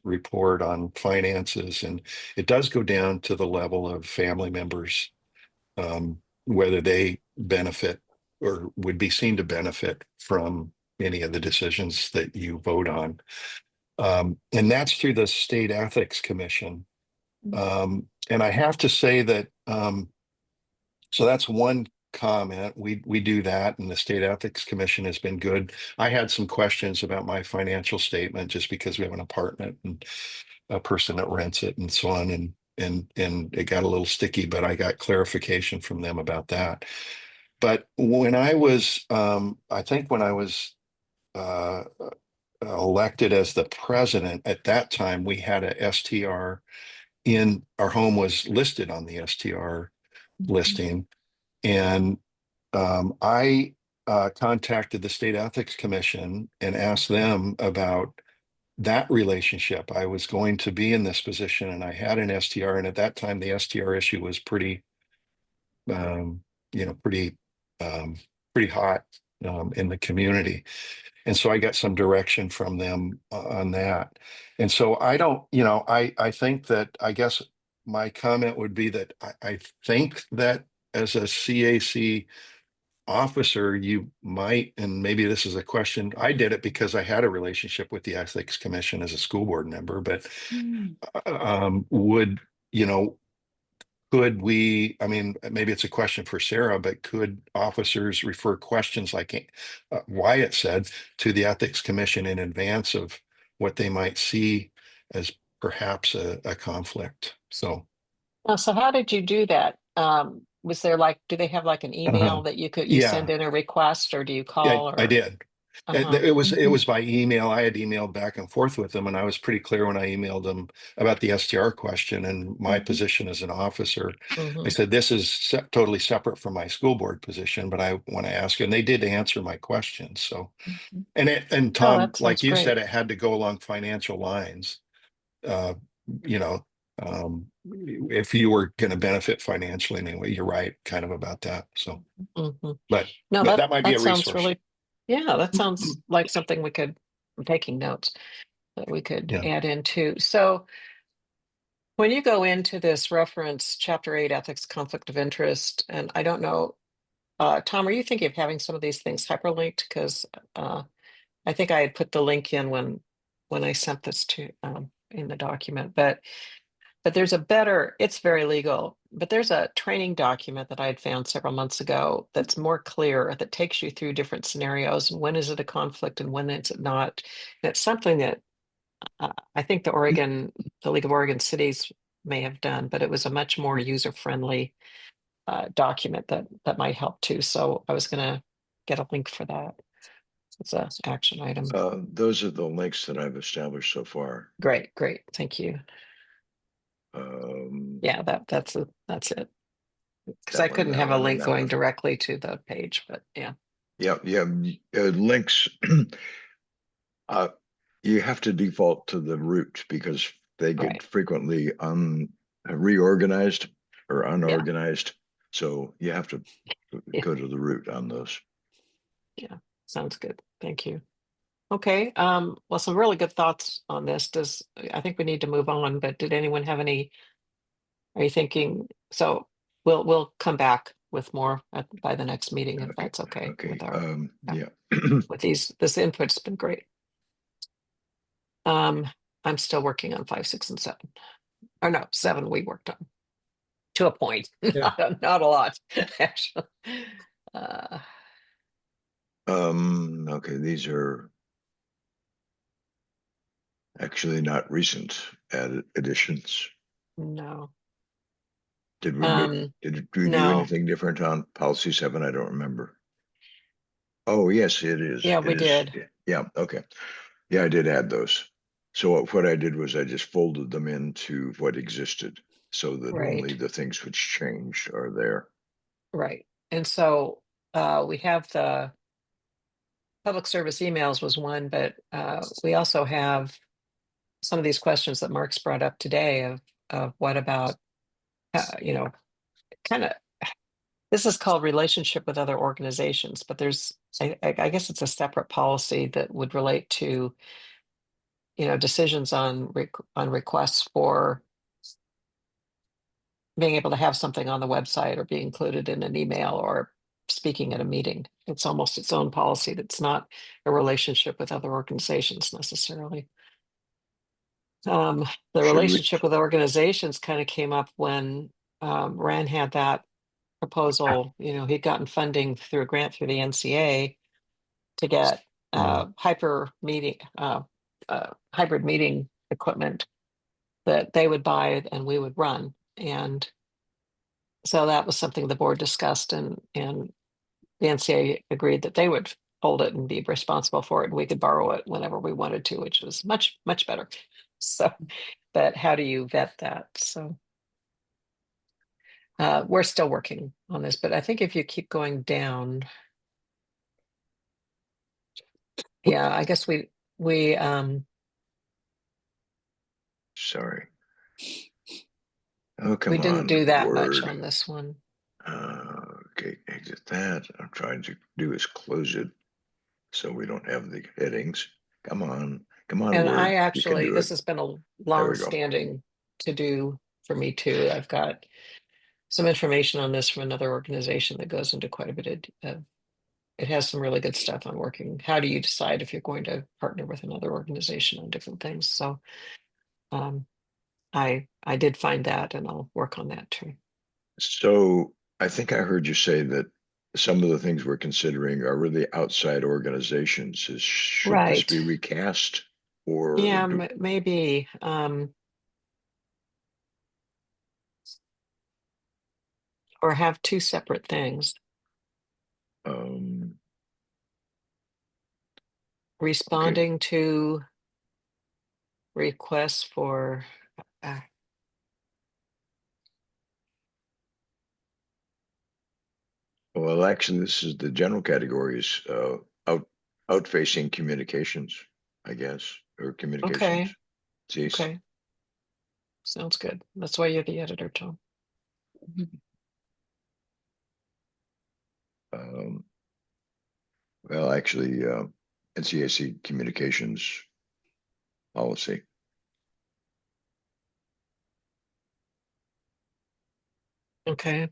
report on finances, and it does go down to the level of family members, whether they benefit or would be seen to benefit from any of the decisions that you vote on. And that's through the State Ethics Commission. And I have to say that, so that's one comment. We do that, and the State Ethics Commission has been good. I had some questions about my financial statement just because we have an apartment and a person that rents it and so on, and it got a little sticky, but I got clarification from them about that. But when I was, I think when I was elected as the president, at that time we had a STR in our home, was listed on the STR listing. And I contacted the State Ethics Commission and asked them about that relationship. I was going to be in this position and I had an STR, and at that time the STR issue was pretty pretty hot in the community. And so I got some direction from them on that. And so I don't, I think that, I guess my comment would be that I think that as a CAC officer, you might, and maybe this is a question, I did it because I had a relationship with the Ethics Commission as a school board member, but would, could we, I mean, maybe it's a question for Sarah, but could officers refer questions like Wyatt said to the Ethics Commission in advance of what they might see as perhaps a conflict? So. So how did you do that? Was there do they have like an email that you Yeah. send in a request, or do you Yeah, call? I did. And Uh-huh. it was by email. I had emailed back and forth with them, and I was pretty clear when I emailed them about the STR question and my position as an officer. I Mhm. said, this is totally separate from my school board position, but I want to ask, and they did answer my questions. So, Mhm. and Oh, Tom, that like sounds you great. said, it had to go along financial lines. Uh, you know, if you were going to benefit financially anyway, you're right, kind of about that. So, Mhm. but No, that that might be a sounds resource. really, yeah, that sounds like something we could, I'm taking notes, that we could Yeah. add into. So when you go into this reference, Chapter 8, Ethics, Conflict of Interest, and I don't know, Tom, are you thinking of having some of these things hyperlinked? Because I think I had put the link in when I sent this to in the document, but there's a better, it's very legal, but there's a training document that I had found several months ago that's more clear, that takes you through different scenarios. When is it a conflict and when is it not? And it's something that I think the League of Oregon Cities may have done, but it was a much more user-friendly document that might help too. So I was gonna get a link for that. It's an action item. Those are the links that I've established so far. Great, thank you. Yeah, that's it. Because I That one, couldn't that have a one, and link that going one. directly to the page, but yeah. Yeah, links. You have to default to the root because they get Right. frequently reorganized or unorganized. So you have to Yeah. go to the root on those. Yeah, sounds good. Thank you. Okay, well, some really good thoughts on this. I think we need to move on, but did anyone have any, are you thinking, so we'll come back with more by the next meeting, if Okay. that's okay Okay. with our, Yeah. with this input's been great. I'm still working on 5, 6, and 7. Or no, 7 we worked on. To a point, Yeah. not a lot, actually. Okay, these are actually not recent additions. No. Did we do No. anything different on policy 7? I don't remember. Oh, yes, it is. Yeah, It we is. did. Yeah, okay. Yeah, I did add those. So what I did was I just folded them into what existed so that only Right. the things which changed are there. Right. And so we have the public service emails was one, but we also have some of these questions that Mark's brought up today of what about, kind of, this is called relationship with other organizations, but there's, I guess it's a separate policy that would relate to, decisions on requests for being able to have something on the website or be included in an email or speaking at a meeting. It's almost its own policy that's not a relationship with other organizations necessarily. The Should we? relationship with organizations kind of came up when Rand had that proposal. He'd gotten funding through a grant through the NCA to get hybrid meeting equipment that they would buy and we would run. And so that was something the board discussed, and the NCA agreed that they would hold it and be responsible for it, and we could borrow it whenever we wanted to, which was much, much better. So, but how do you vet that? So we're still working on this, but I think if you keep going down, yeah, I guess we Sorry. Oh, come we didn't on, do that much Word. on this one. Okay, exit that. I'm trying to do is close it so we don't have the headings. Come on, And Word. I You can actually, do it. this has been a There long we go. standing to do for me too. I've got some information on this from another organization that goes into quite a bit of, it has some really good stuff on working. How do you decide if you're going to partner with another organization on different things? So I did find that, and I'll work on that too. So I think I heard you say that some of the things we're considering are really outside organizations. Should this Right. be recast or Yeah, maybe. Or have two separate things. responding to requests for, Well, actually, this is the general categories, outfacing communications, I guess, or communications. Jeez. okay. Sounds good. That's why you're the editor, Tom. Well, actually, NCAC communications policy. Okay.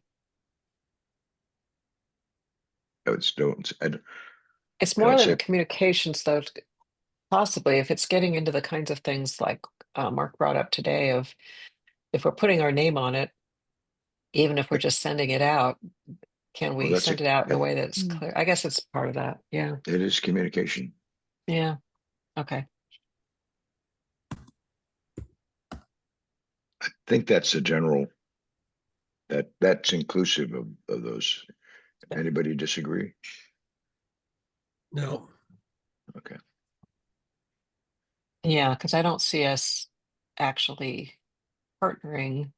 It's don't, It's I more don't than say, communications, though. Possibly, if it's getting into the kinds of things like Mark brought up today, of if we're putting our name on it, even if we're just sending it out, can well, we that's send it out in a way that's Mm. clear? I guess it's part of that. Yeah. it is communication. Yeah. Okay. I think that's a general, that's inclusive of those. Anybody disagree? No. Okay. Yeah, because I don't see us actually partnering.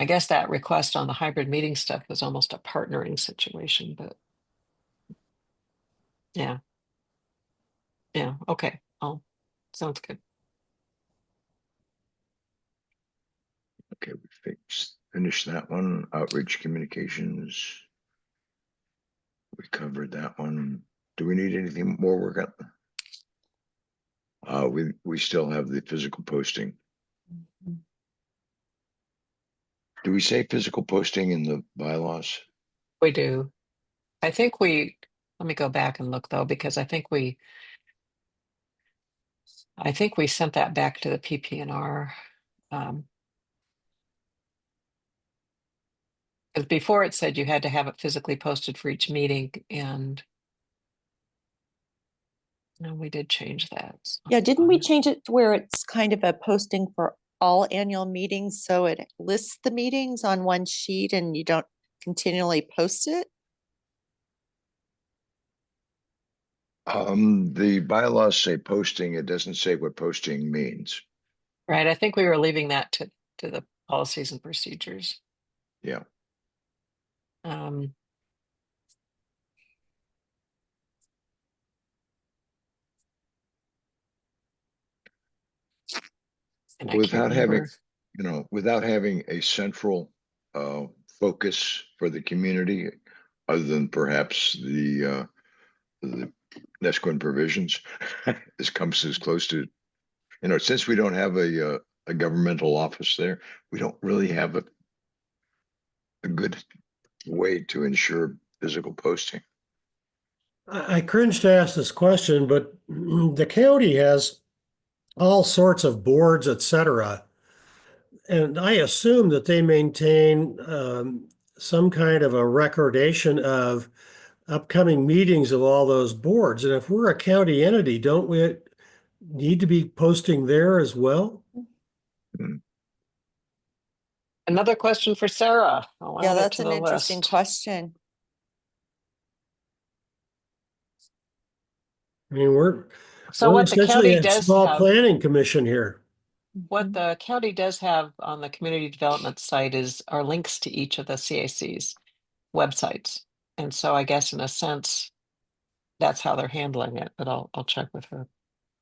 I guess that request on the hybrid meeting stuff was almost a partnering situation, but yeah. Yeah. Okay. Oh, sounds good. Okay, we finished that one. Outreach communications. We covered that one. Do we need anything more work on? We still have the physical posting. Do we say physical posting in the bylaws? We do. I think let me go back and look though, because I think we sent that back to the PPNR. Because before it said you had to have it physically posted for each meeting, and no, we did change that. So Yeah, didn't we change it to where it's kind of a posting for all annual meetings? So it lists the meetings on one sheet and you don't continually post it? The bylaws say posting. It doesn't say what posting means. Right. I think we were leaving that to the policies and procedures. Yeah. Um, and I can't Without having, remember. without having a central focus for the community, other than perhaps the Nesquin provisions, this comes as close to, since we don't have a governmental office there, we don't really have a good way to ensure physical posting. I cringe to ask this question, but the county has all sorts of boards, et cetera. And I assume that they maintain some kind of a recordation of upcoming meetings of all those boards. And if we're a county entity, don't we need to be posting there as well? Another question for Sarah. I'll Yeah, add it that's to an the interesting list. question. I mean, we're So what the essentially county a does small have, planning commission here. what the county does have on the community development site are links to each of the CAC's websites. And so I guess in a sense, that's how they're handling it, but I'll check with her.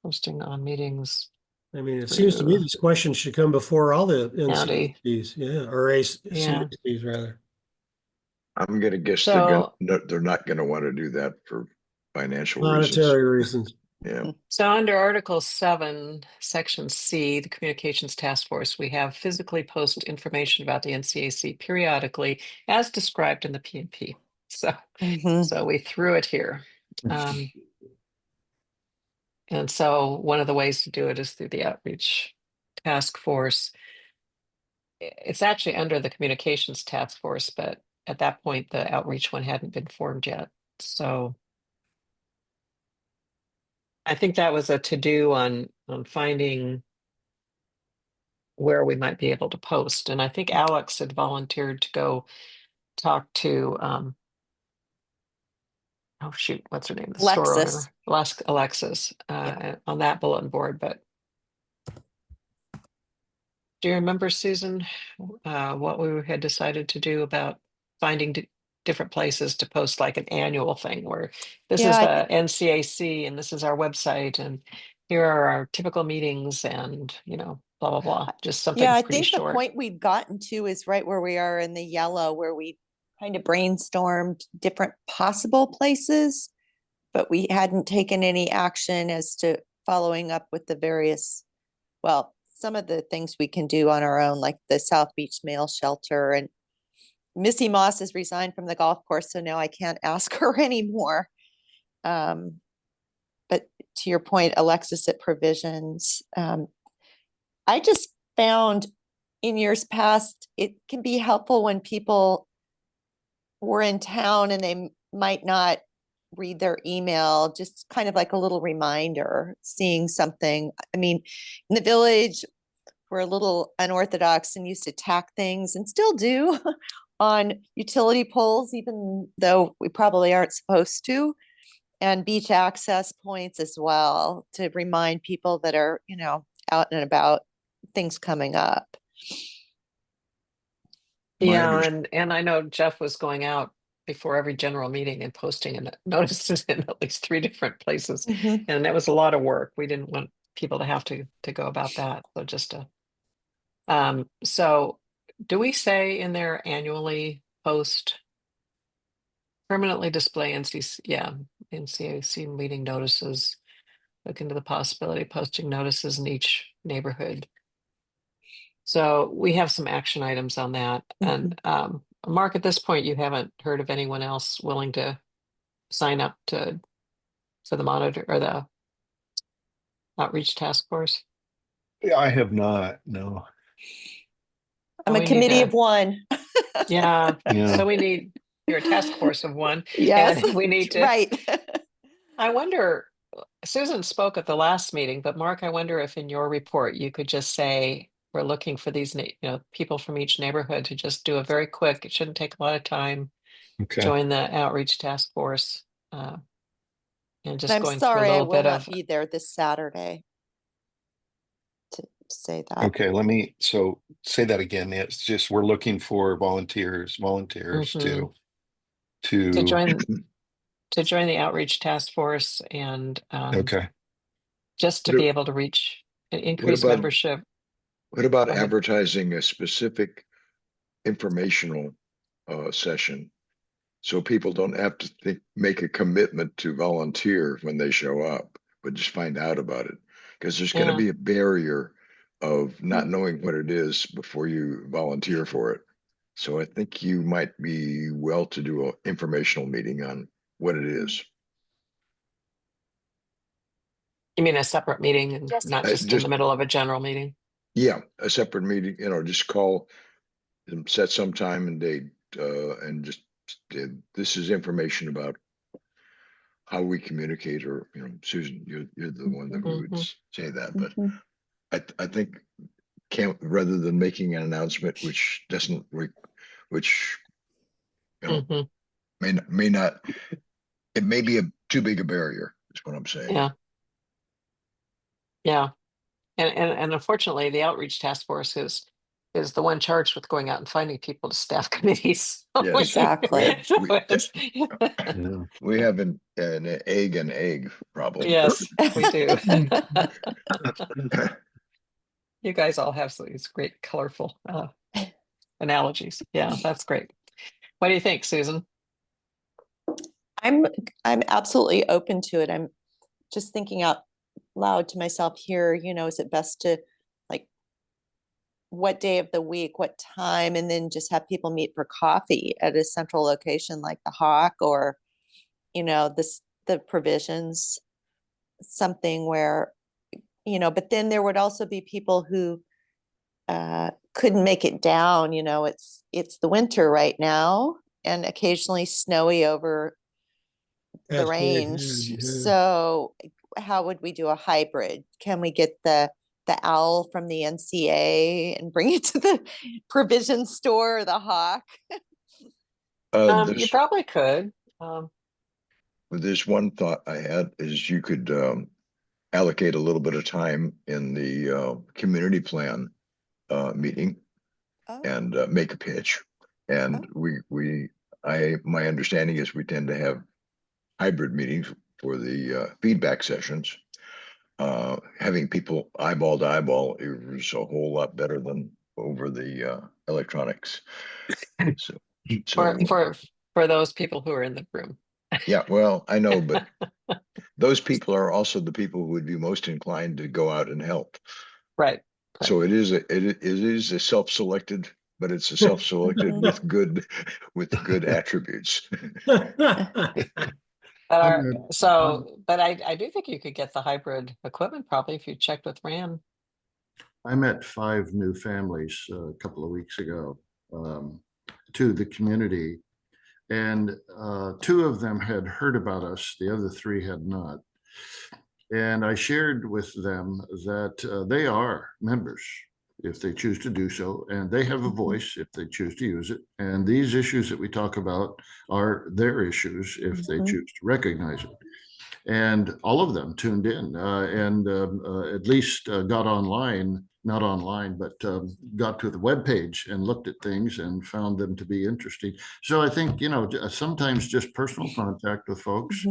Posting on meetings I mean, it seems to me through this question should come before all the county. NCACs, yeah, or Yeah. CACs rather. I'm gonna guess So they're not gonna want to do that for financial reasons. Monetary reasons. Yeah. So under Article 7, Section C, the Communications Task Force, we have physically post information about the NCAC periodically as described in the PNP. So, Mhm. so we threw it here. And so one of the ways to do it is through the Outreach Task Force. It's actually under the Communications Task Force, but at that point, the Outreach one hadn't been formed yet. So I think that was a to-do on finding where we might be able to post. And I think Alex had volunteered to go talk to oh shoot, what's her name? The store Alexis. owner, Alexis, on that bulletin board. But do you remember, Susan, what we had decided to do about finding different places to post like an annual thing where this is the NCAC and this is our website and here are our typical meetings and, you know, blah, blah, blah. Just something Yeah, I pretty think short. the point we've gotten to is right where we are in the yellow, where we kind of brainstormed different possible places, but we hadn't taken any action as to following up with the various, well, some of the things we can do on our own, like the South Beach Mail Shelter, and Missy Moss has resigned from the golf course, so now I can't ask her anymore. But to your point, Alexis at Provisions, I just found in years past, it can be helpful when people were in town and they might not read their email, just kind of like a little reminder, seeing something. I mean, in the village, we're a little unorthodox and used to tack things and still do on utility poles, even though we probably aren't supposed to, and beach access points as well, to remind people that are, you know, out and about, things coming up. Yeah, and I know Jeff was going out before every general meeting and posting notices in at least 3 different places. Mhm. And that was a lot of work. We didn't want people to have to go about that. So just so do we say in there annually post permanently display NCAC meeting notices, look into the possibility of posting notices in each neighborhood. So we have some action items on that. And Mark, at this point, you haven't heard of anyone else willing to sign up for the monitor or the outreach task force? I have not, no. I'm So a we need committee to- of one. Yeah. Yeah. So you're a task force of one. Yes, And we need to. right. I wonder, Susan spoke at the last meeting, but Mark, I wonder if in your report you could just say, we're looking for these, people from each neighborhood to just do a very quick, it shouldn't take a lot of time, Okay. join the outreach task force. And just I'm going through a sorry, I little will bit not of, be there this Saturday to say that. Okay, so say that again. It's just, we're looking for volunteers Mhm. to to join the outreach task force and okay. just to What be a- able to reach and What increase about membership. what about Go ahead. advertising a specific informational session so people don't have to make a commitment to volunteer when they show up, but just find out about it? Because there's going to Yeah. be a barrier of not knowing what it is before you volunteer for it. So I think you might be well to do an informational meeting on what it is. You mean a separate meeting and not just in Just the middle of a general meeting? Yeah, a separate meeting, just call and set some time and date, and just this is information about how we communicate, or Susan, you're the one that would Mhm. say that, but Mhm. I think rather than making an announcement which doesn't which Mhm. may not, it may be too big a barrier, is what I'm saying. Yeah. Yeah. And unfortunately, the outreach task force is the one charged with going out and finding people to staff committees. Yes. Exactly. Yeah. We have an egg and egg problem. Yes, we do. You guys all have these great colorful analogies. Yeah, that's great. What do you think, Susan? I'm absolutely open to it. I'm just thinking out loud to myself here, is it best to, like, what day of the week, what time, and then just have people meet for coffee at a central location like the Hawk, or the Provisions, something where, but then there would also be people who couldn't make it down. It's the winter right now and occasionally snowy over the That's what we range. had, yeah. So how would we do a hybrid? Can we get the owl from the NCA and bring it to the provision store, or the Hawk? You probably could. there's one thought I had is you could allocate a little bit of time in the community plan meeting Oh, and make a pitch. And my understanding is we tend to have hybrid meetings for the feedback sessions. Having people eyeball to eyeball is a whole lot better than over the electronics. So, For those people who are in the room. yeah, well, I know, but those people are also the people who would be most inclined to go out and help. Right. So it is a self-selected, but it's a self-selected with good attributes. But I do think you could get the hybrid equipment probably if you checked with Rand. I met 5 new families a couple of weeks ago to the community, and 2 of them had heard about us. The other 3 had not. And I shared with them that they are members if they choose to do so, and they have a voice if they choose to use it. And these issues that we talk about are their issues if they choose to recognize it. And all of them tuned in and at least got online, not online, but got to the webpage and looked at things and found them to be interesting. So I think, sometimes just personal contact with folks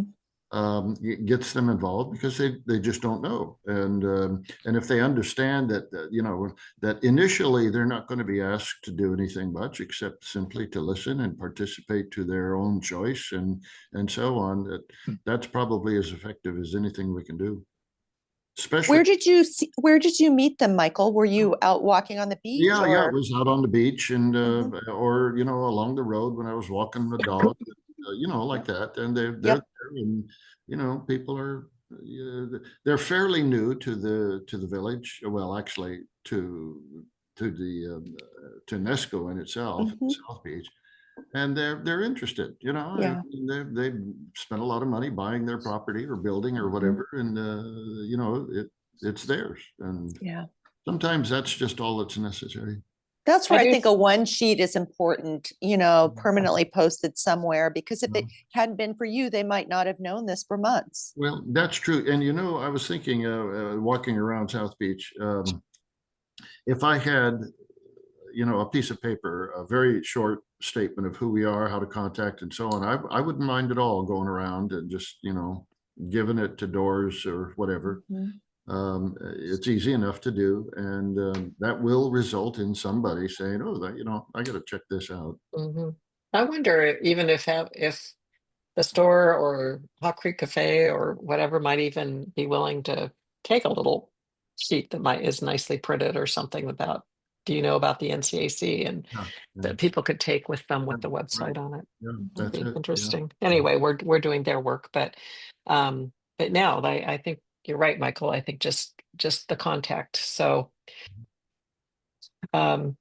gets them involved because they just don't know. And if they understand that, that initially they're not going to be asked to do anything much except simply to listen and participate to their own choice and so on, that's probably as effective as anything we can do. Especially where did you meet them, Michael? Were you out walking on the beach? Yeah, it was out on the beach and or along the road when I was walking the dog, like that. And they're there, and people are they're fairly new to the village. Well, actually, to Nesco in itself, South Beach, and they're interested. They spent a lot of money buying their property or building or whatever, and it's theirs. And sometimes that's just all that's necessary. That's where I think a one sheet is important, permanently posted somewhere, because if it hadn't been for you, they might not have known this for months. Well, that's true. And, I was thinking, walking around South Beach, if I had, a piece of paper, a very short statement of who we are, how to contact and so on, I wouldn't mind at all going around and just, giving it to doors or whatever. It's easy enough to do, and that will result in somebody saying, "Oh, I got to check this out." I wonder even if the store or Hawk Creek Cafe or whatever might even be willing to take a little sheet that is nicely printed or something about, do you know about the NCAC, and that people could take with them with the website on it. Yeah, That'd that's be it. interesting. Yeah. Anyway, we're doing their work, but now I think you're right, Michael. I think just the contact. So, well,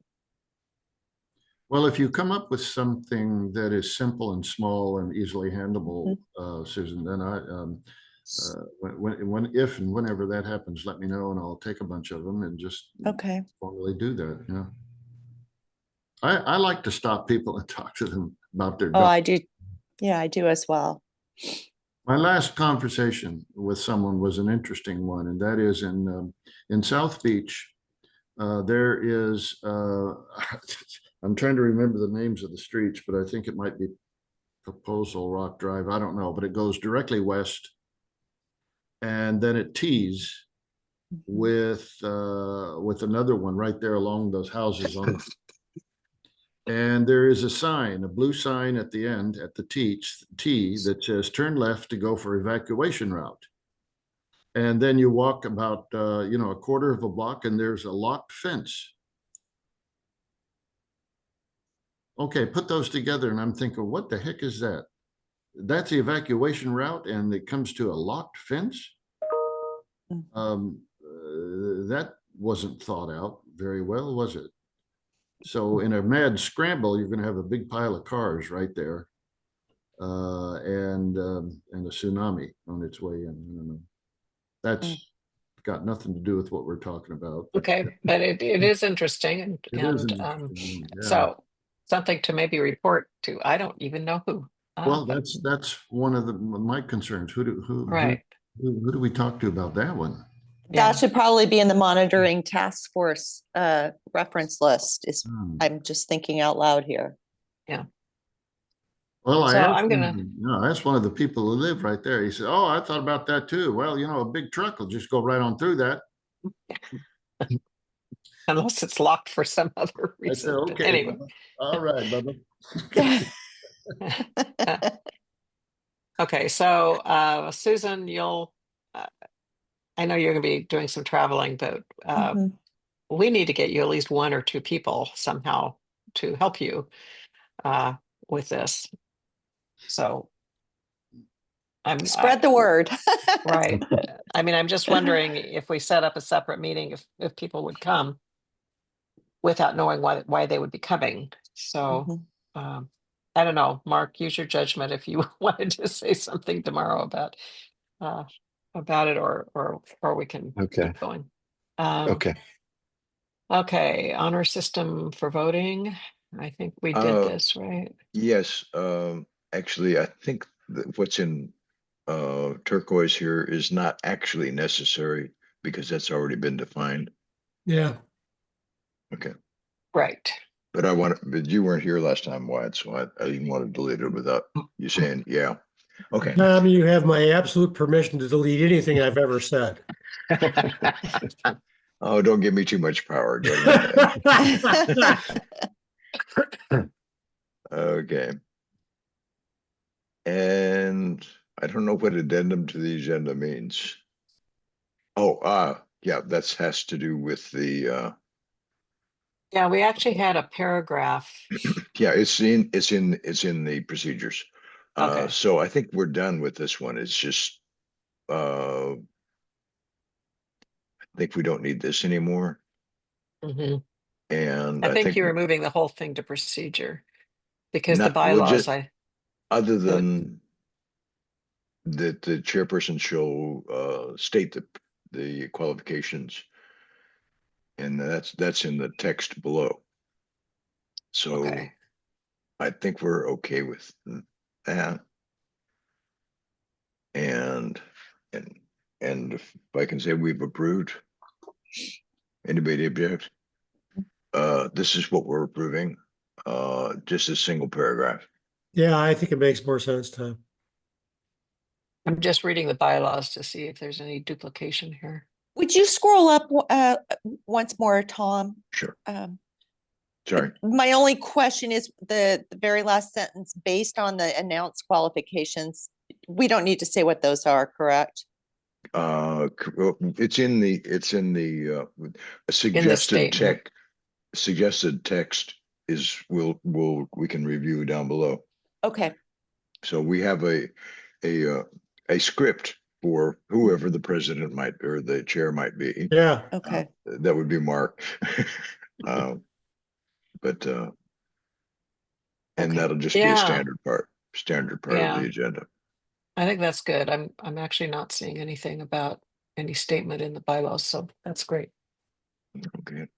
if you come up with something that is simple and small and easily handleable, Susan, then if and whenever that happens, let me know, and I'll take a bunch of them and just formally do that. Yeah. I like to stop people and talk to them about their. Oh, I do. Yeah, I do as well. My last conversation with someone was an interesting one, and that is in South Beach. There is, I'm trying to remember the names of the streets, but I think it might be Proposal Rock Drive. I don't know, but it goes directly west, and then it tees with another one right there along those houses on. And there is a sign, a blue sign at the end, at the T that says turn left to go for evacuation route. And then you walk about, a quarter of a block and there's a locked fence. Okay, put those together and I'm thinking, what the heck is that? That's the evacuation route and it comes to a locked fence? That wasn't thought out very well, was it? So in a mad scramble, you're going to have a big pile of cars right there, and a tsunami on its way in. That's got nothing to do with what we're talking about. Okay, but it is interesting, So something something to maybe report to. I don't even know who. Well, But- that's one of my concerns. Right. Who do we talk to about that one? Yeah. That should probably be in the monitoring task force reference list is, Hmm. I'm just thinking out loud here. Well, I So asked, I'm gonna- I asked one of the people who live right there. He said, "Oh, I thought about that too." Well, a big truck will just go right on through that. Unless it's locked for some other I said, reason. But "Okay, anyway. Bubba. All right, Bubba." Okay, so Susan, I know you're gonna be doing some traveling, but Mhm. we need to get you at least one or two people somehow to help you with this. So Spread the word. right. I mean, I'm just wondering if we set up a separate meeting, if people would come without knowing why they would be coming. So Mhm. I don't know, Mark, use your judgment if you wanted to say something tomorrow about it, or we can Okay. keep going. Okay. Okay, honor system for voting. I think we did this, right? Yes, actually, I think that what's in turquoise here is not actually necessary because that's already been defined. Yeah. Okay. Right. But you weren't here last time, Wyatt, so I didn't want to delete it without you saying, yeah. Okay. Tom, you have my absolute permission to delete anything I've ever said. Oh, don't give me too much power. Go ahead. Okay. And I don't know what addendum to the agenda means. Oh, yeah, that has to do with the, Yeah, we actually had a paragraph. yeah, it's in the procedures. Okay. So I think we're done with this one. It's just, I think we don't need this anymore. Mhm. And I think you're moving the whole thing to procedure because the we'll bylaws, other than that the chairperson shall state the qualifications, and that's in the text below. So okay. I think we're okay with that. And if I can say we've approved, anybody object? This is what we're approving. Just a single paragraph. Yeah, I think it makes more sense, Tom. I'm just reading the bylaws to see if there's any duplication here. Would you scroll up once more, Tom? Sure. Um, Sorry. My only question is the very last sentence, based on the announced qualifications. We don't need to say what those are, correct? It's in the suggested statement. text is we can review down below. Okay. So we have a script for whoever the president might or the chair might be. Yeah. Okay. That would be Mark. But and Okay. that'll just be a standard part of the agenda. I think that's good. I'm actually not seeing anything about any statement in the bylaws, so that's great. Okay.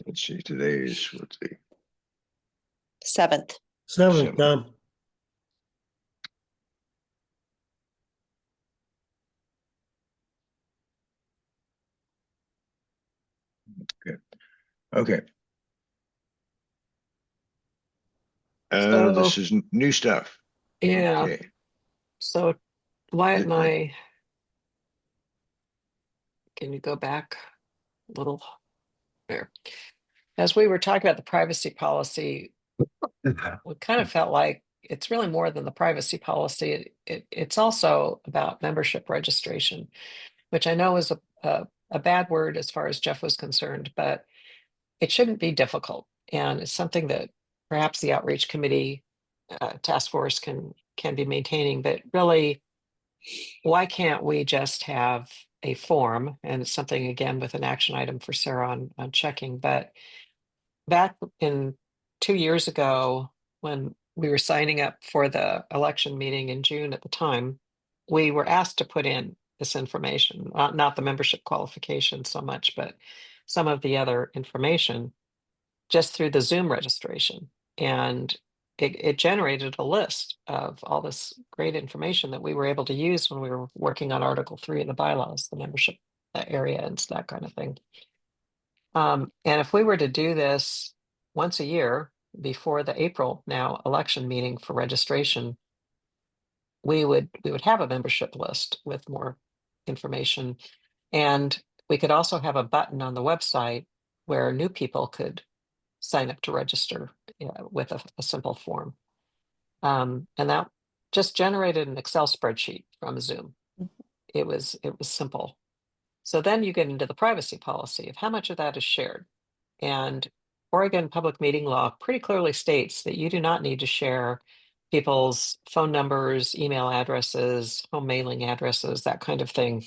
Let's see, today's, let's see. 7th. 7th, Tom. Okay. So- This is new stuff. Yeah. Okay. So Wyatt and Okay. I, can you go back a little there? As we were talking about the privacy policy, we kind of felt like it's really more than the privacy policy. It's also about membership registration, which I know is a bad word as far as Jeff was concerned, but it shouldn't be difficult. And it's something that perhaps the outreach committee task force can be maintaining, but really, why can't we just have a form? And it's something again with an action item for Sarah on checking. But back in 2 years ago, when we were signing up for the election meeting in June at the time, we were asked to put in this information, not the membership qualification so much, but some of the other information just through the Zoom registration. And it generated a list of all this great information that we were able to use when we were working on Article 3 of the bylaws, the membership area and that kind of thing. And if we were to do this once a year before the April now election meeting for registration, we would have a membership list with more information. And we could also have a button on the website where new people could sign up to register with a simple form. And that just generated an Excel spreadsheet from Zoom. It was simple. So then you get into the privacy policy of how much of that is shared. And Oregon public meeting law pretty clearly states that you do not need to share people's phone numbers, email addresses, home mailing addresses, that kind of thing.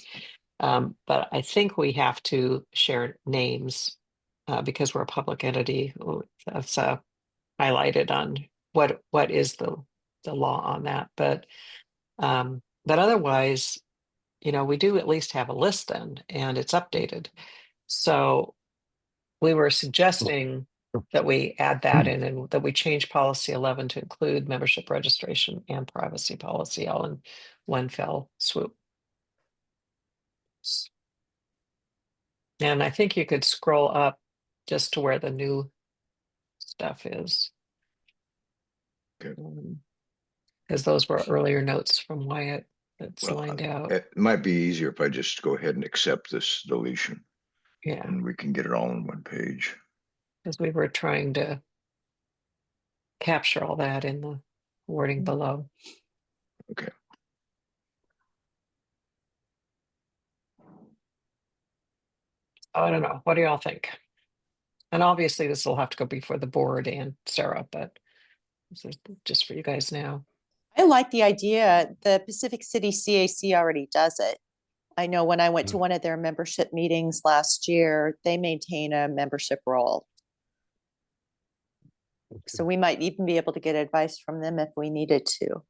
But I think we have to share names because we're a public entity. That's highlighted on what is the law on that. But otherwise, we do at least have a list then, and it's updated. So we were suggesting that we add that in and that we change policy 11 to include membership registration and privacy policy all in one fell swoop. And I think you could scroll up just to where the new stuff is. Okay. Because those were earlier notes from Wyatt that's Well, lined out. It might be easier if I just go ahead and accept this deletion Yeah, and we can get it all on one page. because we were trying to capture all that in the wording below. Okay. I don't know. What do y'all think? And obviously this will have to go before the board and Sarah, but this is just for you guys now. I like the idea. The Pacific City CAC already does it. I know when I went to one of their membership meetings last year, they maintain a membership roll. So we might even be able to get advice from them if we needed to.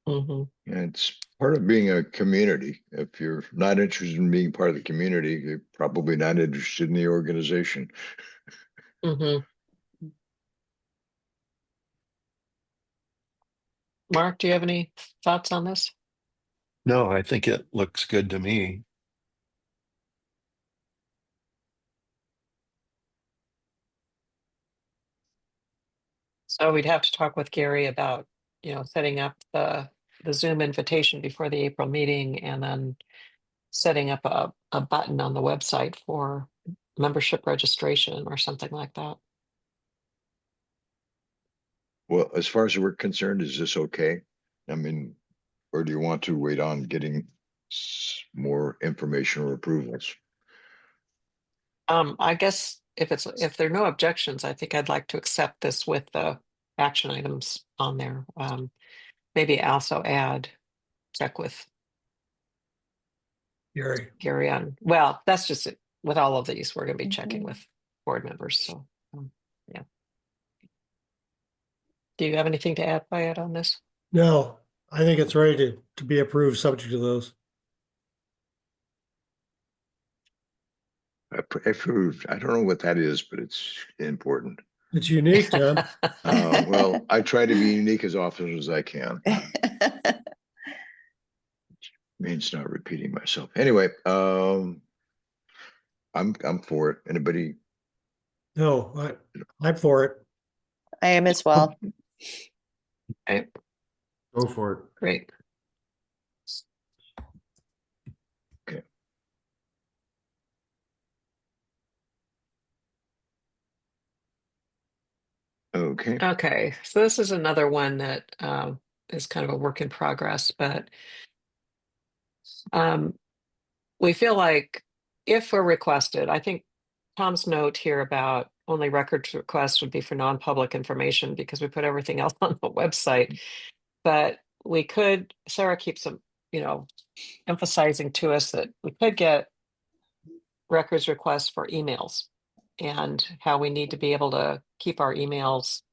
Mm-hmm. And it's part of being a community. If you're not interested in being part of the community, you're probably not interested in the organization. Mm-hmm. Mark, do you have any thoughts on this? No, I think it looks good to me. So we'd have to talk with Gary about, setting up the Zoom invitation before the April meeting and then setting up a button on the website for membership registration or something like that. Well, as far as we're concerned, is this okay? I mean, or do you want to wait on getting more information or approvals? I guess if there are no objections, I think I'd like to accept this with the action items on there. Maybe also check with Gary on, well, that's just it. With all of these, we're going to be checking with board members. So, yeah. Do you have anything to add, Wyatt, on this? No, I think it's ready to be approved subject to those. Approved. I don't know what that is, but it's important. It's unique, Tom. Well, I try to be unique as often as I can. Means not repeating myself. Anyway, I'm for it. Anybody? No, I'm for it. I am as well. Okay, Go for it. great. Okay. Okay, so this is another one that is kind of a work in progress, but we feel like if we're requested, I think Tom's note here about only records requests would be for non-public information because we put everything else on the website. But we could, Sarah keeps emphasizing to us that we could get records requests for emails and how we need to be able to keep our emails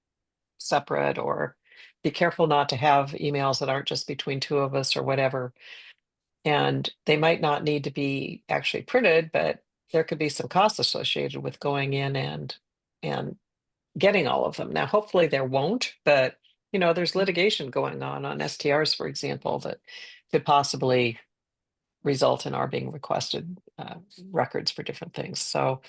separate or be careful not to have emails that aren't just between two of us or whatever. And they might not need to be actually printed, but there could be some costs associated with going in and getting all of them. Now, hopefully there won't, but there's litigation going on STRs, for example, that could possibly result in our being requested records for different things. So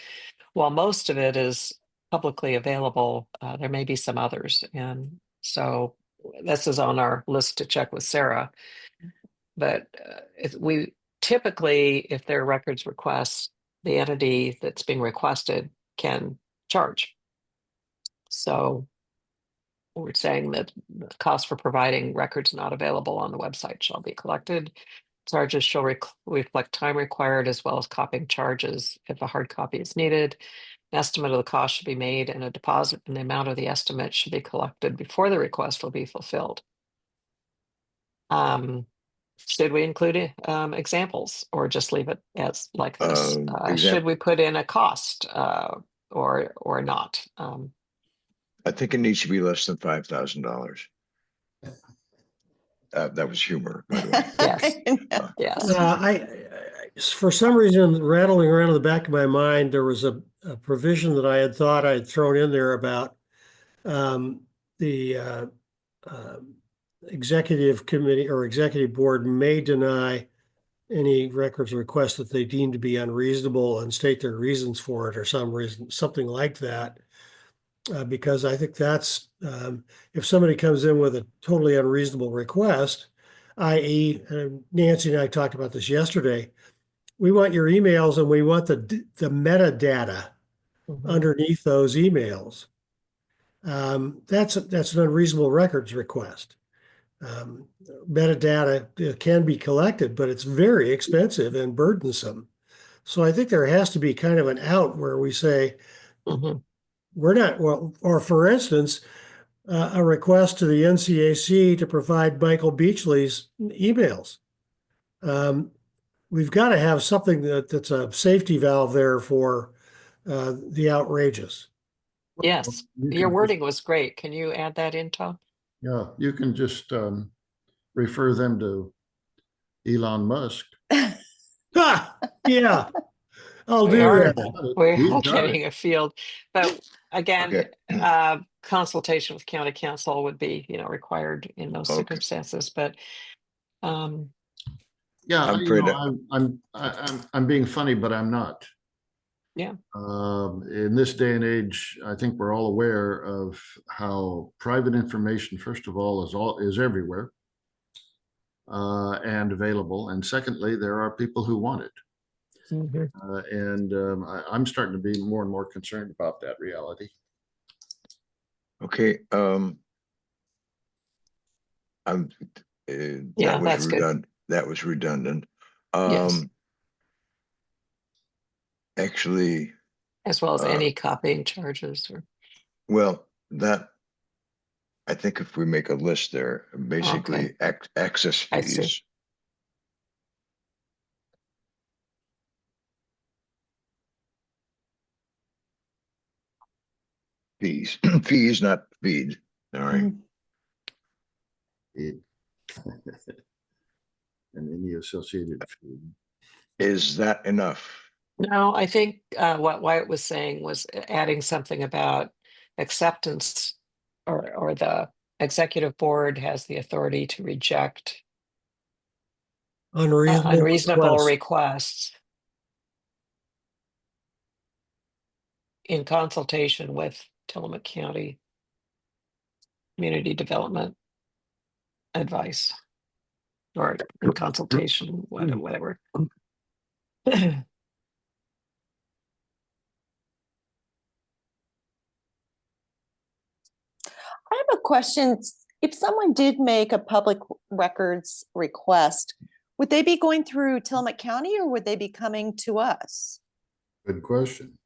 while most of it is publicly available, there may be some others. And so this is on our list to check with Sarah. But we typically, if there are records requests, the entity that's being requested can charge. So we're saying that the cost for providing records not available on the website shall be collected. Charges shall reflect time required as well as copying charges if a hard copy is needed. An estimate of the cost should be made and a deposit in the amount of the estimate should be collected before the request will be fulfilled. Should we include examples or just leave it as like this? Should we put in a cost or not? I think it needs to be less than $5,000. That was humor, by the way. Yes. Yes. I for some reason, rattling around in the back of my mind, there was a provision that I had thought I'd thrown in there about the executive committee or executive board may deny any records request that they deem to be unreasonable and state their reasons for it or something like that. Because I think that's if somebody comes in with a totally unreasonable request, i.e., Nancy and I talked about this yesterday, we want your emails and we want the metadata underneath those emails. That's an unreasonable records request. Metadata can be collected, but it's very expensive and burdensome. So I think there has to be kind of an out where we say, we're not, well, or for instance, a request to the NCAC to provide Michael Beachley's emails. We've got to have something that's a safety valve there for the outrageous. Yes, your wording was great. Can you add that in, Tom? Yeah, you can just refer them to Elon Musk. Yeah, I'll do that. We're getting a field, but again, consultation with county council would be, required in those circumstances. But yeah, I'm being funny, but I'm not. Yeah. In this day and age, I think we're all aware of how private information, first of all, is everywhere and available, and secondly, there are people who want it. I'm starting to be more and more concerned about that reality. Okay. That was redundant. Yes. Actually, as well as any copying charges or I think if we make a list there, basically access fees. Fees, not feed. All right. And any associated fee. Is that enough? No, I think what Wyatt was saying was adding something about acceptance or the executive board has the authority to reject unreasonable requests in consultation with Tillamook County Community Development Advice or in consultation, whatever. I have a question. If someone did make a public records request, would they be going through Tillamook County or would they be coming to us? Good question.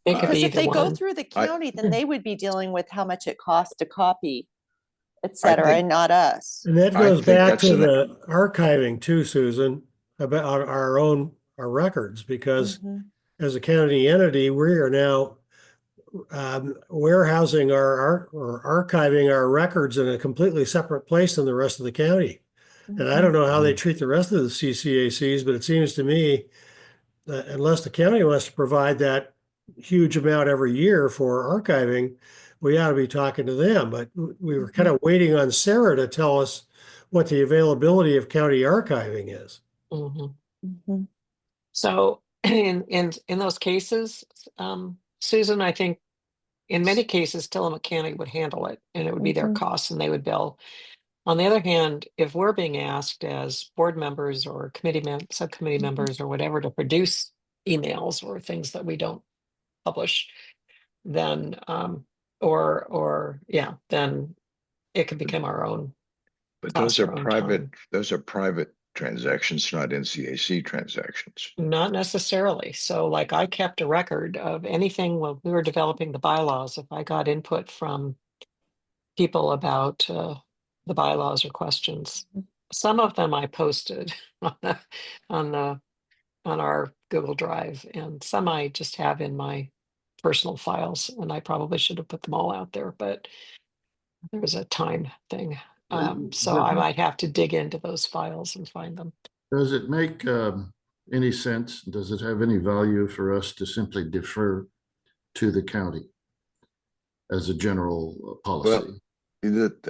Because if they go through the county, then they would be dealing with how much it costs to copy, et cetera, and not us. And that goes back to the archiving too, Susan, about our records, because as a county entity, we are now warehousing or archiving our records in a completely separate place than the rest of the county. And I don't know how they treat the rest of the CCACs, but it seems to me that unless the county wants to provide that huge amount every year for archiving, we ought to be talking to them, but we were kind of waiting on Sarah to tell us what the availability of county archiving is. Mhm. Mhm. So in those cases, Susan, I think in many cases, Tillamook County would handle it and it would be their Mhm. costs and they would bill. On the other hand, if we're being asked as board members or subcommittee Mhm. members or whatever to produce emails or things that we don't publish, then then it could become our own But cost, our own time. those are private transactions, not NCAC transactions. Not necessarily. So like I kept a record of anything when we were developing the bylaws. If I got input from people about the bylaws or questions, some of them I posted on our Google Drive, and some I just have in my personal files, and I probably should have put them all out there, but there was a time thing. So I might have to dig into those files and find them. Does it make any sense? Does it have any value for us to simply defer to the county as a general policy?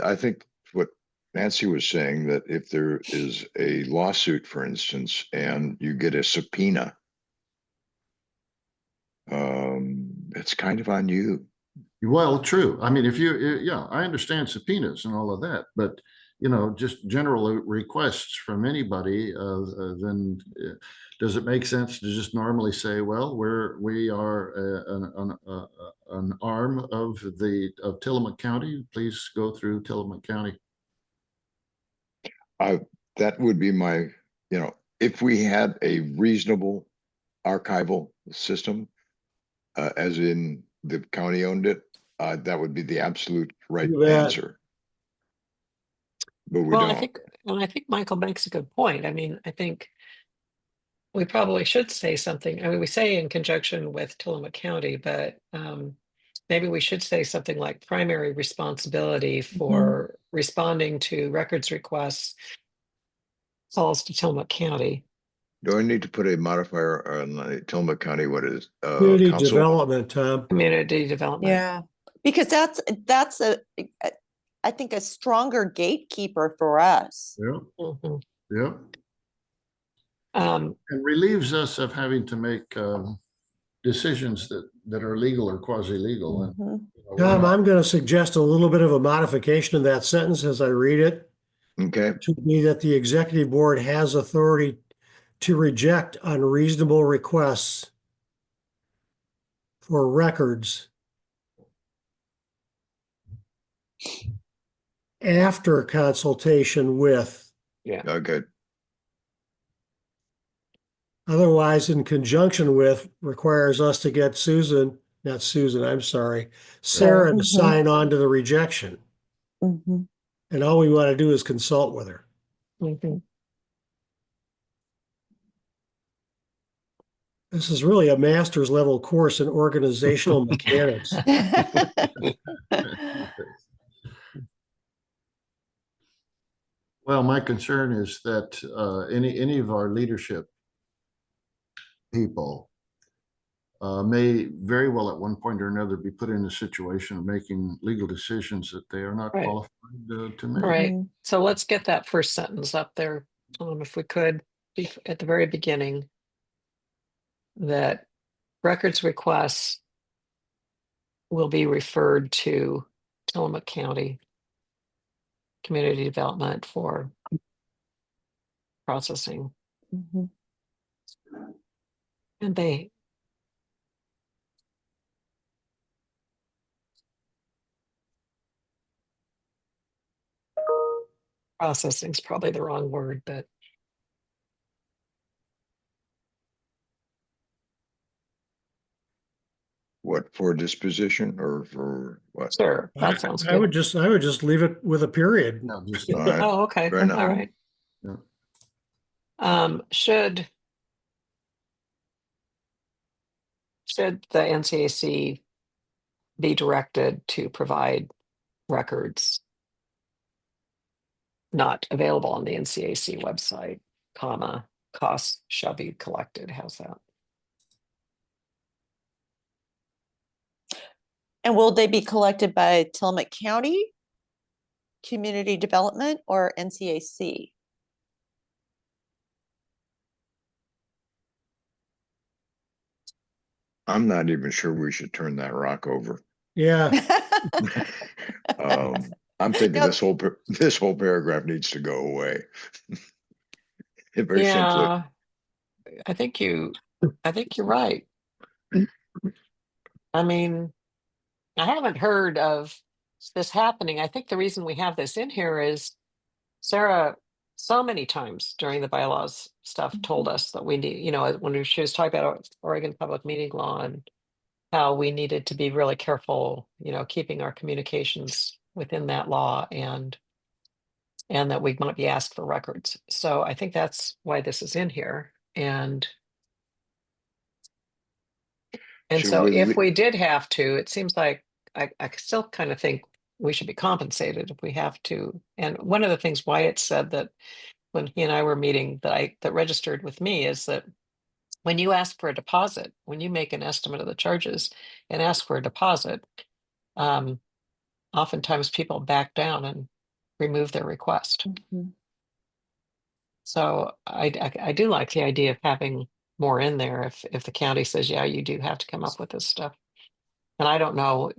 I think what Nancy was saying, that if there is a lawsuit, for instance, and you get a subpoena, it's kind of on you. Well, true. I mean, yeah, I understand subpoenas and all of that, but just general requests from anybody, then does it make sense to just normally say, well, we are an arm of Tillamook County. Please go through Tillamook County. That would be my, if we had a reasonable archival system, as in the county owned it, that would be the absolute right answer. But we don't. I think Michael makes a good point. I mean, I think we probably should say something. I mean, we say in conjunction with Tillamook County, but maybe we should say something like primary responsibility for responding to records requests falls to Tillamook County. Do I need to put a modifier on Tillamook County? What is Community council? development, Tom. Community development. Yeah, because that's I think a stronger gatekeeper for us. Yeah, Mhm. yeah. And relieves us of having to make decisions that are legal or quasi-legal. Mhm. Tom, I'm going to suggest a little bit of a modification of that sentence as I read it. Okay. To be that the executive board has authority to reject unreasonable requests for records after consultation with, Okay. otherwise in conjunction with, requires us to get Sarah to sign on to the rejection. Mhm. And all we want to do is consult with her. Mhm. This is really a master's level course in organizational mechanics. Well, my concern is that any of our leadership people may very well at one point or another be put in a situation of making legal decisions that they are not Right. qualified to make. Right. So let's get that first sentence up there, if we could, at the very beginning, that records requests will be referred to Tillamook County Community Development for processing. Mhm. And they processing is probably the wrong word, but What, for disposition or for what? sure, that sounds I would good. just leave it with a period. No, just All right. Oh, okay. Fair All enough. right. Yeah. Should the NCAC be directed to provide records not available on the NCAC website, costs shall be collected? How's that? And will they be collected by Tillamook County, Community Development, or NCAC? I'm not even sure we should turn that rock over. Yeah, I'm thinking Now- this whole paragraph needs to go away. Very simply. Yeah, I think you're right. I mean, I haven't heard of this happening. I think the reason we have this in here is Sarah so many times during the bylaws stuff told us that we need, when she was talking about Oregon public meeting law and how we needed to be really careful, keeping our communications within that law and that we might be asked for records. So I think that's why this is in here. And Should so we if le- we did have to, it seems like I still kind of think we should be compensated if we have to. And one of the things Wyatt said that when he and I were meeting that registered with me is that when you ask for a deposit, when you make an estimate of the charges and ask for a deposit, oftentimes people back down and remove their request. Mhm. So I do like the idea of having more in there if the county says, yeah, you do have to come up with this stuff. And I don't know,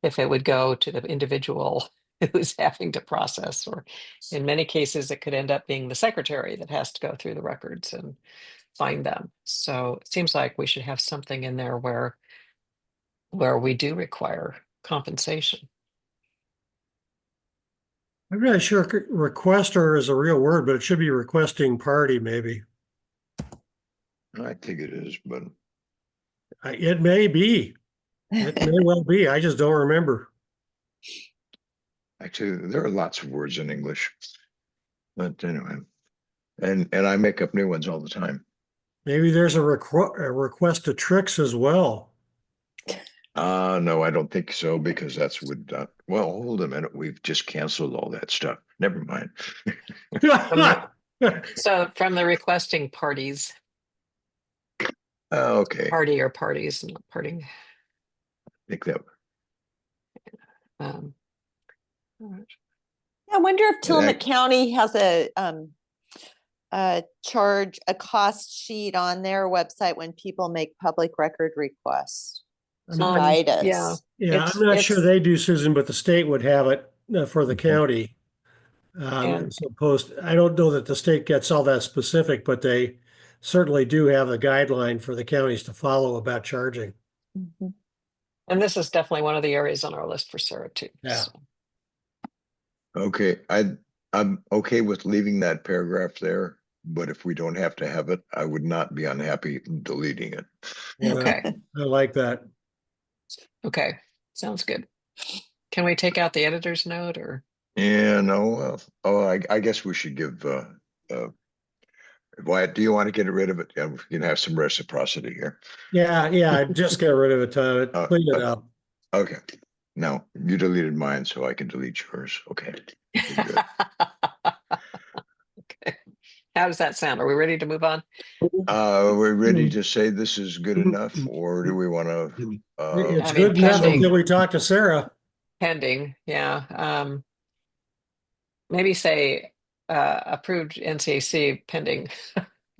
if it would go to the individual who's having to process, or in many cases, it could end up being the secretary that has to go through the records and find them. So it seems like we should have something in there where we do require compensation. I'm not sure requester is a real word, but it should be requesting party, maybe. I think it is, but It may be. It may well be. I just don't remember. actually, there are lots of words in English. But anyway, and I make up new ones all the time. Maybe there's a request to tricks as well. No, I don't think so, because that's well, hold a minute. We've just canceled all that stuff. Never mind. So from the requesting parties, Okay. party or parties, not parting. I think that Um, all right. I wonder if Tillamook I- County has a cost sheet on their website when people make public record requests. To Um, guide us. yeah. Yeah, It's- I'm not sure it's- they do, Susan, but the state would have it for the county. And- As opposed, I don't know that the state gets all that specific, but they certainly do have a guideline for the counties to follow about charging. Mhm. And this is definitely one of the areas on our list for Sarah too. Yeah. So, Okay, I'm okay with leaving that paragraph there, but if we don't have to have it, I would not be unhappy deleting it. Yeah, okay. I like that. Okay. Sounds good. Can we take out the editor's note or? Yeah, no, I guess we should give, Wyatt, do you want to get rid of it? Yeah, we can have some reciprocity here. Yeah, just get rid of it, clean it up. Okay, no, you deleted mine, so I can delete yours. Okay. We're good. Okay. How does that sound? Are we ready to move on? We're ready to say this is good enough, or do we want to? It's I mean, good enough pending. until we talk to Sarah. Pending, yeah. Maybe say approved NCAC pending.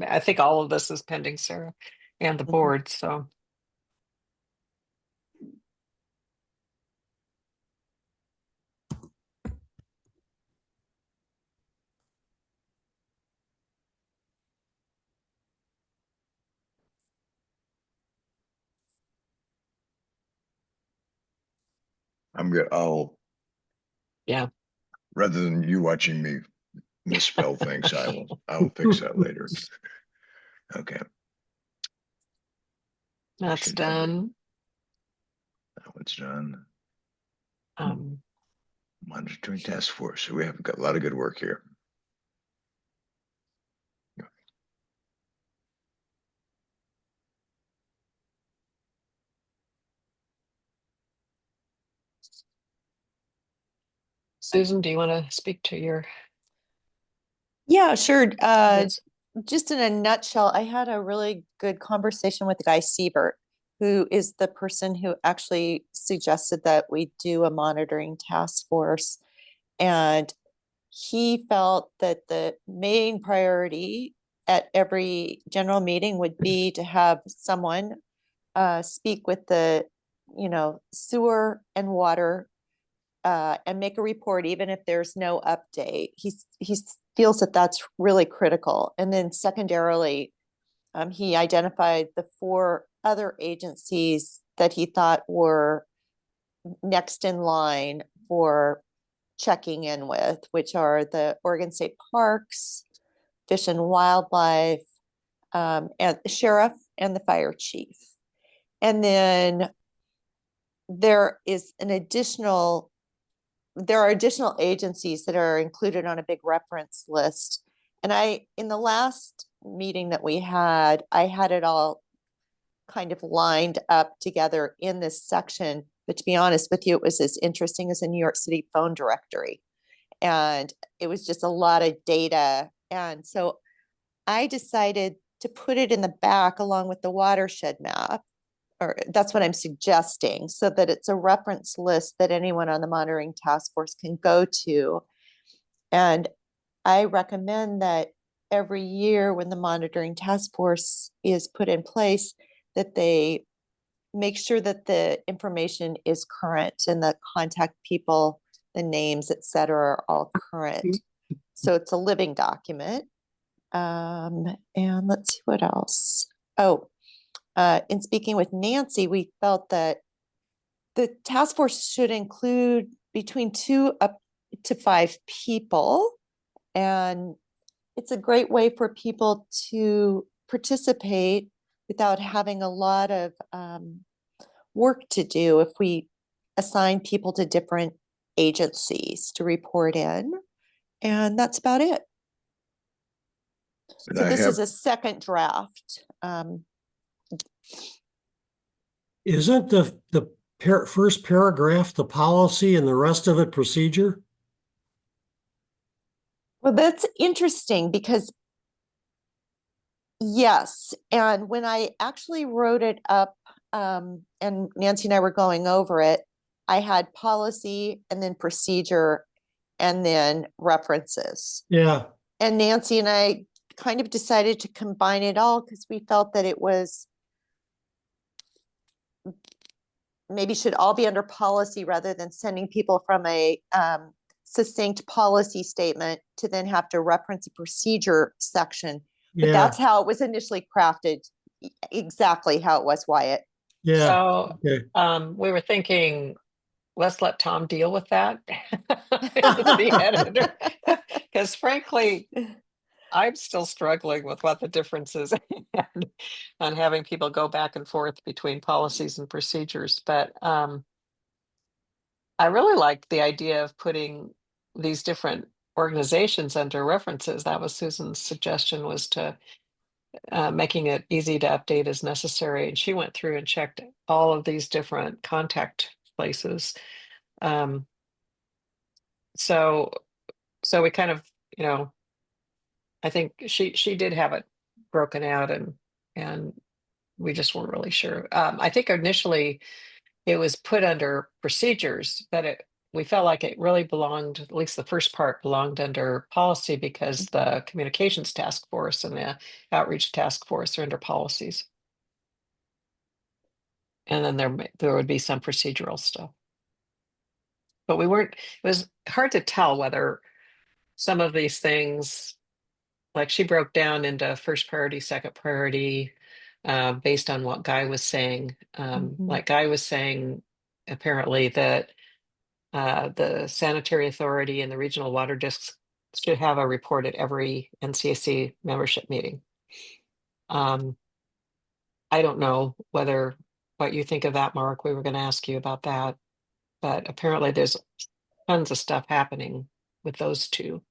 I think all of this is pending, Sarah, and the board. So I'm good. yeah. Rather than you watching me misspell things, I will fix that later. Okay, That's Should- done. that one's done. Um, Monitoring task force. So we have got a lot of good work here. Susan, do you want to speak to your? Yeah, sure. Yes. Just in a nutshell, I had a really good conversation with Guy Siebert, who is the person who actually suggested that we do a monitoring task force. And he felt that the main priority at every general meeting would be to have someone speak with the, sewer and water and make a report, even if there's no update. He feels that that's really critical. And then secondarily, he identified the 4 other agencies that he thought were next in line for checking in with, which are the Oregon State Parks, Fish and Wildlife, and the sheriff and the fire chief. And then there are additional agencies that are included on a big reference list. And in the last meeting that we had, I had it all kind of lined up together in this section. But to be honest with you, it was as interesting as a New York City phone directory. And it was just a lot of data. And so I decided to put it in the back along with the watershed map, or that's what I'm suggesting, so that it's a reference list that anyone on the monitoring task force can go to. And I recommend that every year when the monitoring task force is put in place, that they make sure that the information is current and the contact people, the names, et cetera, are all current. So it's a living document. And let's see what else. In speaking with Nancy, we felt that the task force should include between 2 up to 5 people. And it's a great way for people to participate without having a lot of work to do if we assign people to different agencies to report in. And that's about it. And So I this have, is a second draft. Isn't the first paragraph the policy and the rest of it procedure? Well, that's interesting because yes. And when I actually wrote it up, and Nancy and I were going over it, I had policy and then procedure and then references. Yeah. And Nancy and I kind of decided to combine it all because we felt that it was maybe should all be under policy rather than sending people from a succinct policy statement to then have to reference a procedure section. But Yeah. that's how it was initially crafted, exactly how it was, Wyatt. Yeah. So Okay. we were thinking, let's let Tom deal with that as the editor. Because frankly, I'm still struggling with what the difference is on having people go back and forth between policies and procedures. But I really liked the idea of putting these different organizations under references. That was Susan's suggestion, was to making it easy to update as necessary. And she went through and checked all of these different contact places. So we kind of, I think she did have it broken out, and we just weren't really sure. I think initially it was put under procedures, but we felt like it really belonged, at least the first part belonged under policy, because the communications task force and the outreach task force are under policies. And then there would be some procedural stuff. But it was hard to tell whether some of these things, like she broke down into first priority, second priority, based on what Guy was saying. Like Guy was saying, apparently that the sanitary authority and the regional water districts should have a report at every NCAC membership meeting. I don't know what you think of that, Mark. We were going to ask you about that, but apparently there's tons of stuff happening with those two.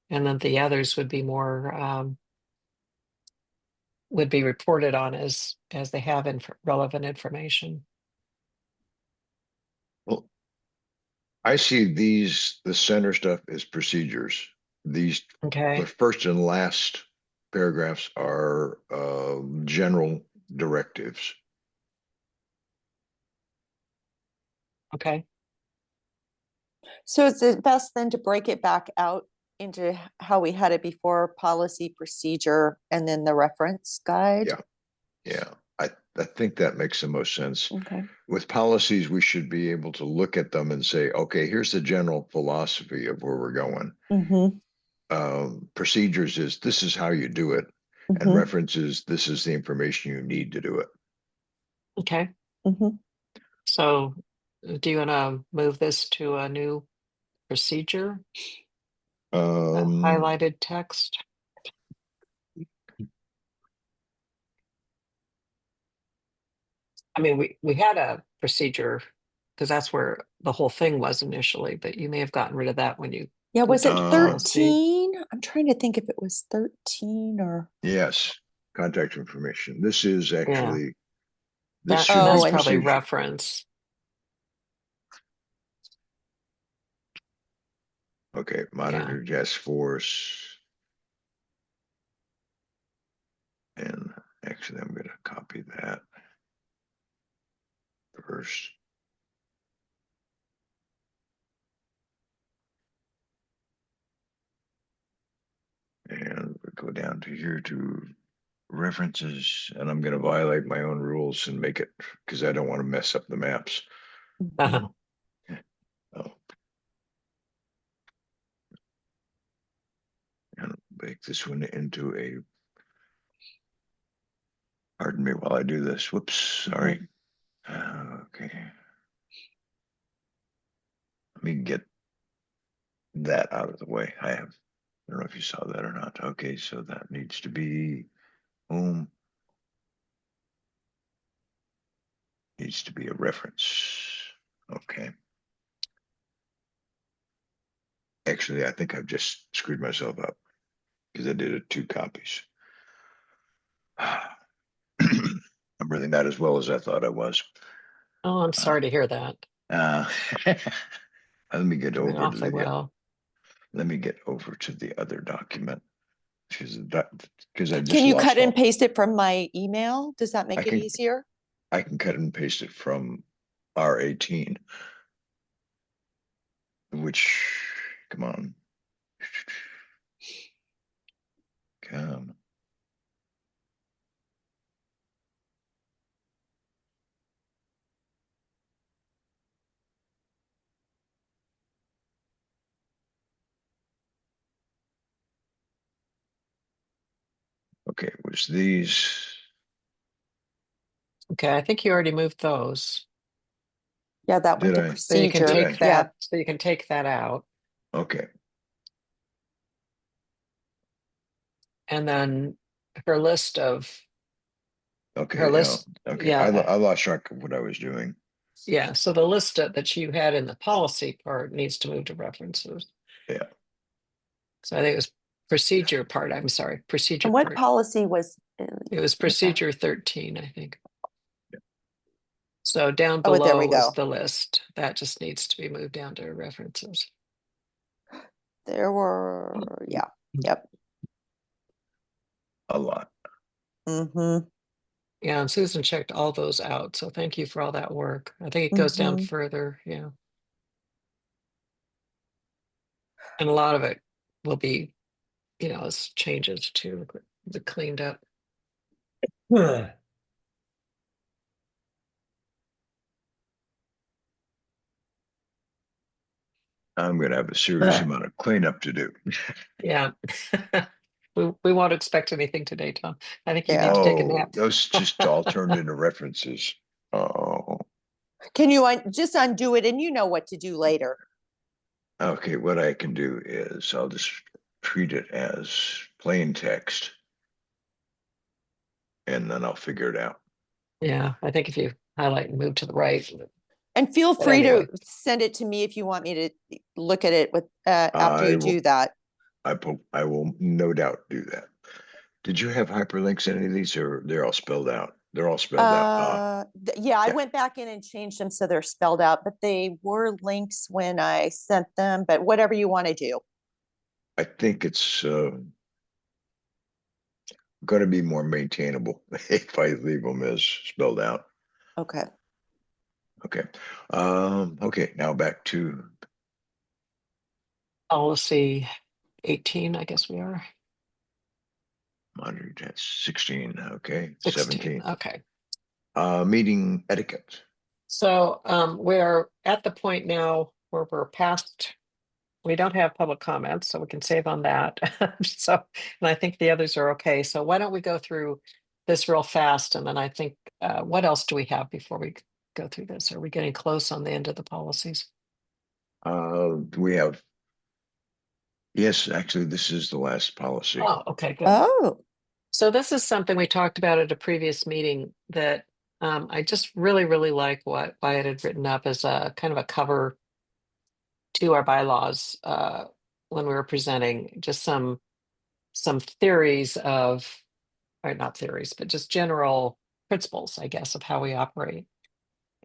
And then the others would be more, would be reported on as they have relevant information. well, I see the center stuff as procedures. The Okay. first and last paragraphs are general directives. Okay. So is it best then to break it back out into how we had it before, policy, procedure, and then the reference guide? Yeah. Yeah, I think that makes the most sense. Okay. With policies, we should be able to look at them and say, okay, here's the general philosophy of where we're going. Mm-hmm. Procedures is this is how you do it, and Mm-hmm. references, this is the information you need to do it. Okay. Mm-hmm. So do you want to move this to a new procedure? Highlighted text? I mean, we had a procedure because that's where the whole thing was initially, but you may have gotten rid of that when you. Yeah, was it policy. 13? I'm trying to think if it was 13 or. Yes, contact information. This is actually, this That, should Oh, that's be and- probably procedure. reference. Okay, monitor task force. And actually, I'm going to copy that first. And we go down to here to references, and I'm going to violate my own rules and make it because I don't want to mess up the maps. Uh-huh. Oh. And make this one into a, pardon me while I do this. Whoops, sorry. Okay. Let me get that out of the way. I don't know if you saw that or not. Okay, so that needs to be, boom. Needs to be a reference. Okay. Actually, I think I've just screwed myself up because I did it 2 copies. I'm really not as well as I thought I was. Oh, I'm sorry to hear that. Let me get Doing over to awfully the, well. let me get over to the other document. Because I just Can you lost cut and all- paste it from my email? Does that make I it can- easier? I can cut and paste it from R18, which, come on. Come. Okay, was these, Okay, I think you already moved those. Yeah, that went Did to I? So you can procedure. take Yeah. that, so you can take that out. okay, And then her list of, okay, her yeah, list, okay. yeah, I lost track of what I was doing. yeah. So the list that you had in the policy part needs to move to references. Yeah. So I think it was procedure part. I'm sorry, procedure And what part. policy was? It was procedure 13, I think. So down Oh, there below we is go. the list. That just needs to be moved down to references. There were, yeah, yep. A lot. Mm-hmm. Yeah, and Susan checked all those out. So thank you for all that work. I think it goes down Mhm. further. Yeah. And a lot of it will be, as changes to the cleaned up. I'm going to have a serious amount of cleanup to do. Yeah. We won't expect anything today, Tom. I think you Yeah. need to take a Oh, nap. those just all turned into references. Oh, Can you just undo it and you know what to do later? okay. What I can do is I'll just treat it as plain text, and then I'll figure it out. Yeah, I think if you highlight and move to the right. And feel But free anyway. to send it to me if you want me to look at it with after I you will- do that. I will no doubt do that. Did you have hyperlinks in any of these, or they're all spelled out? They're all spelled out. Yeah, I yeah. went back in and changed them so they're spelled out, but they were links when I sent them, but whatever you want to do. I think it's going to be more maintainable if I leave them as spelled out. Okay. Okay. Okay, now back to Policy 18, I guess we are. monitoring, that's 16, okay, 16, 17. okay. Meeting etiquette. So we're at the point now where we're past, we don't have public comments, so we can save on that. So, and I think the others are okay. So why don't we go through this real fast? And then I think, what else do we have before we go through this? Are we getting close on the end of the policies? We have, yes, actually, this is the last policy. Oh, okay, good. Oh, So this is something we talked about at a previous meeting that I just really, really like what Wyatt had written up as a kind of a cover to our bylaws when we were presenting just some theories of, or not theories, but just general principles, I guess, of how we operate.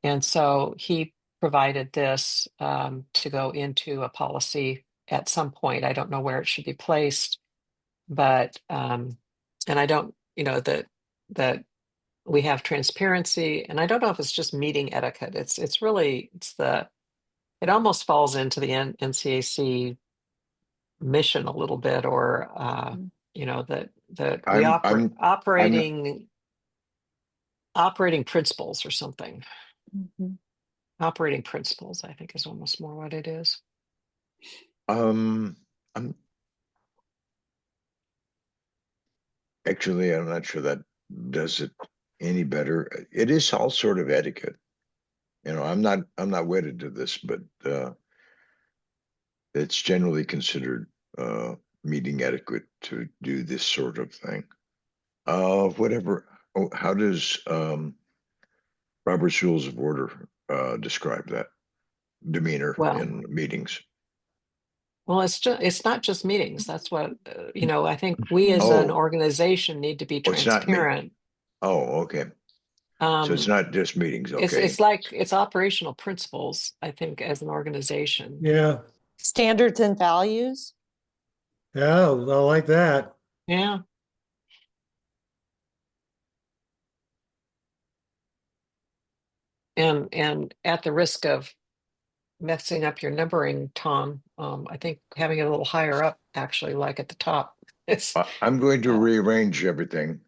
And so he provided this to go into a policy at some point. I don't know where it should be placed, but and I don't, that we have transparency, and I don't know if it's just meeting etiquette. It's really it almost falls into the NCAC mission a little bit, or that we I'm operating principles or something. mhm. Operating principles, I think, is almost more what it is. I'm actually, I'm not sure that does it any better. It is all sort of etiquette. I'm not wedded to this, but it's generally considered meeting etiquette to do this sort of thing. Whatever. Oh, how does Robert's Rules of Order describe that demeanor Well, in meetings? it's not just meetings. That's what I think we as an Oh, organization need to be it's not me. transparent. Oh, okay. So it's not just meetings, okay? It's like it's operational principles, I think, as an organization. Yeah, Standards and values. yeah, I like that. Yeah. And at the risk of messing up your numbering, Tom, I think having it a little higher up, actually, like at the top. Is I'm going to uh, rearrange everything.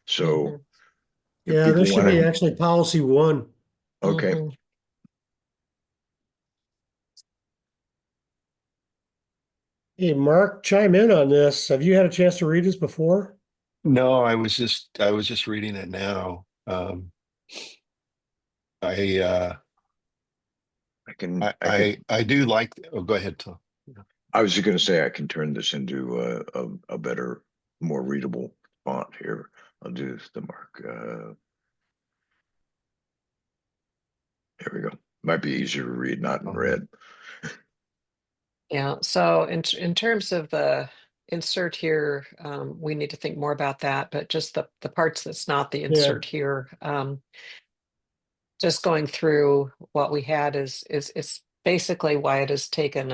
So mhm, if Yeah, people this should want be to, actually policy 1. okay, mhm. Hey, Mark, chime in on this. Have you had a chance to read this before? No, I was just reading it now. I I can, I do like, oh, go ahead, Tom. I was just going to say I can turn this into a better, more readable font here. I'll do the mark. There we go. Might be easier to read, not in red. Yeah. So in terms of the insert here, we need to think more about that. But just the parts that's not the insert here, just going through what we had is basically why it has taken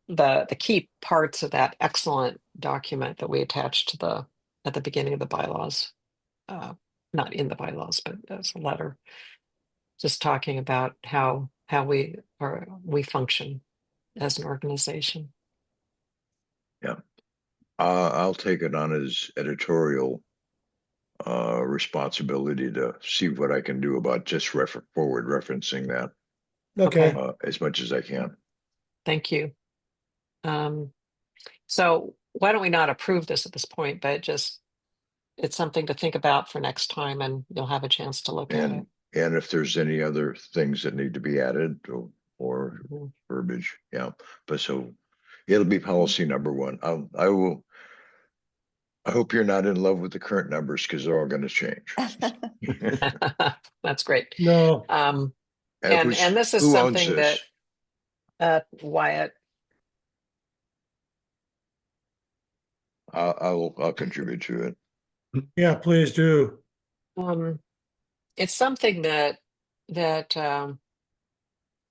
the key parts of that excellent document that we attached to at the beginning of the bylaws, not in the bylaws, but as a letter, just talking about how we function as an organization. Yeah. I'll take it on as editorial responsibility to see what I can do about just forward referencing that Okay. as much as I can. Thank you. So why don't we not approve this at this point, but just it's something to think about for next time, and you'll have a chance to look at it. And if there's any other things that need to be added or Mhm. verbiage, yeah. But so it'll be policy number 1. I hope you're not in love with the current numbers because they're all going to change. That's great. No, And And this is who owns something this? that Wyatt. I'll contribute to it. yeah, please do. It's something that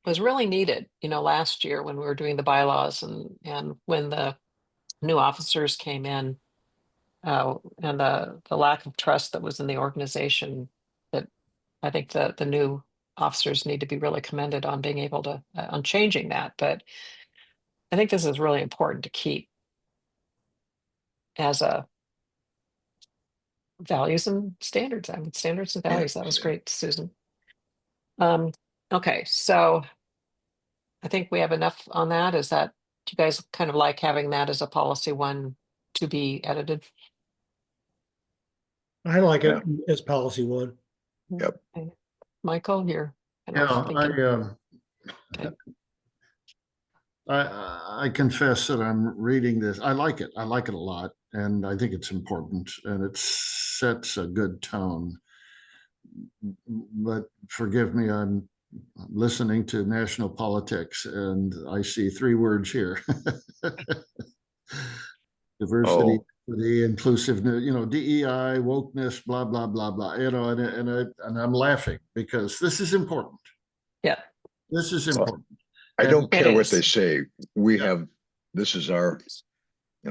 was really needed, last year when we were doing the bylaws and when the new officers came in, and the lack of trust that was in the organization, that I think the new officers need to be really commended on being able to, on changing that. But I think this is really important to keep as a values and standards. I mean, standards and Yeah, values. That was yeah. great, Susan. Okay, so I think we have enough on that. Is that, do you guys kind of like having that as a policy one to be edited? I like it Yeah. as policy one. Yep. Okay. Michael, you're kind Yeah, of thinking, okay. I confess that I'm reading this. I like it. I like it a lot, and I think it's important, and it sets a good tone. But forgive me, I'm listening to national politics, and I see three words here: diversity, Oh, equity, inclusiveness. DEI, wokeness, blah blah blah blah. And I'm laughing because this is important. Yeah, This is well, important. I And- don't It care what they is. say. We Yeah. have, this is our,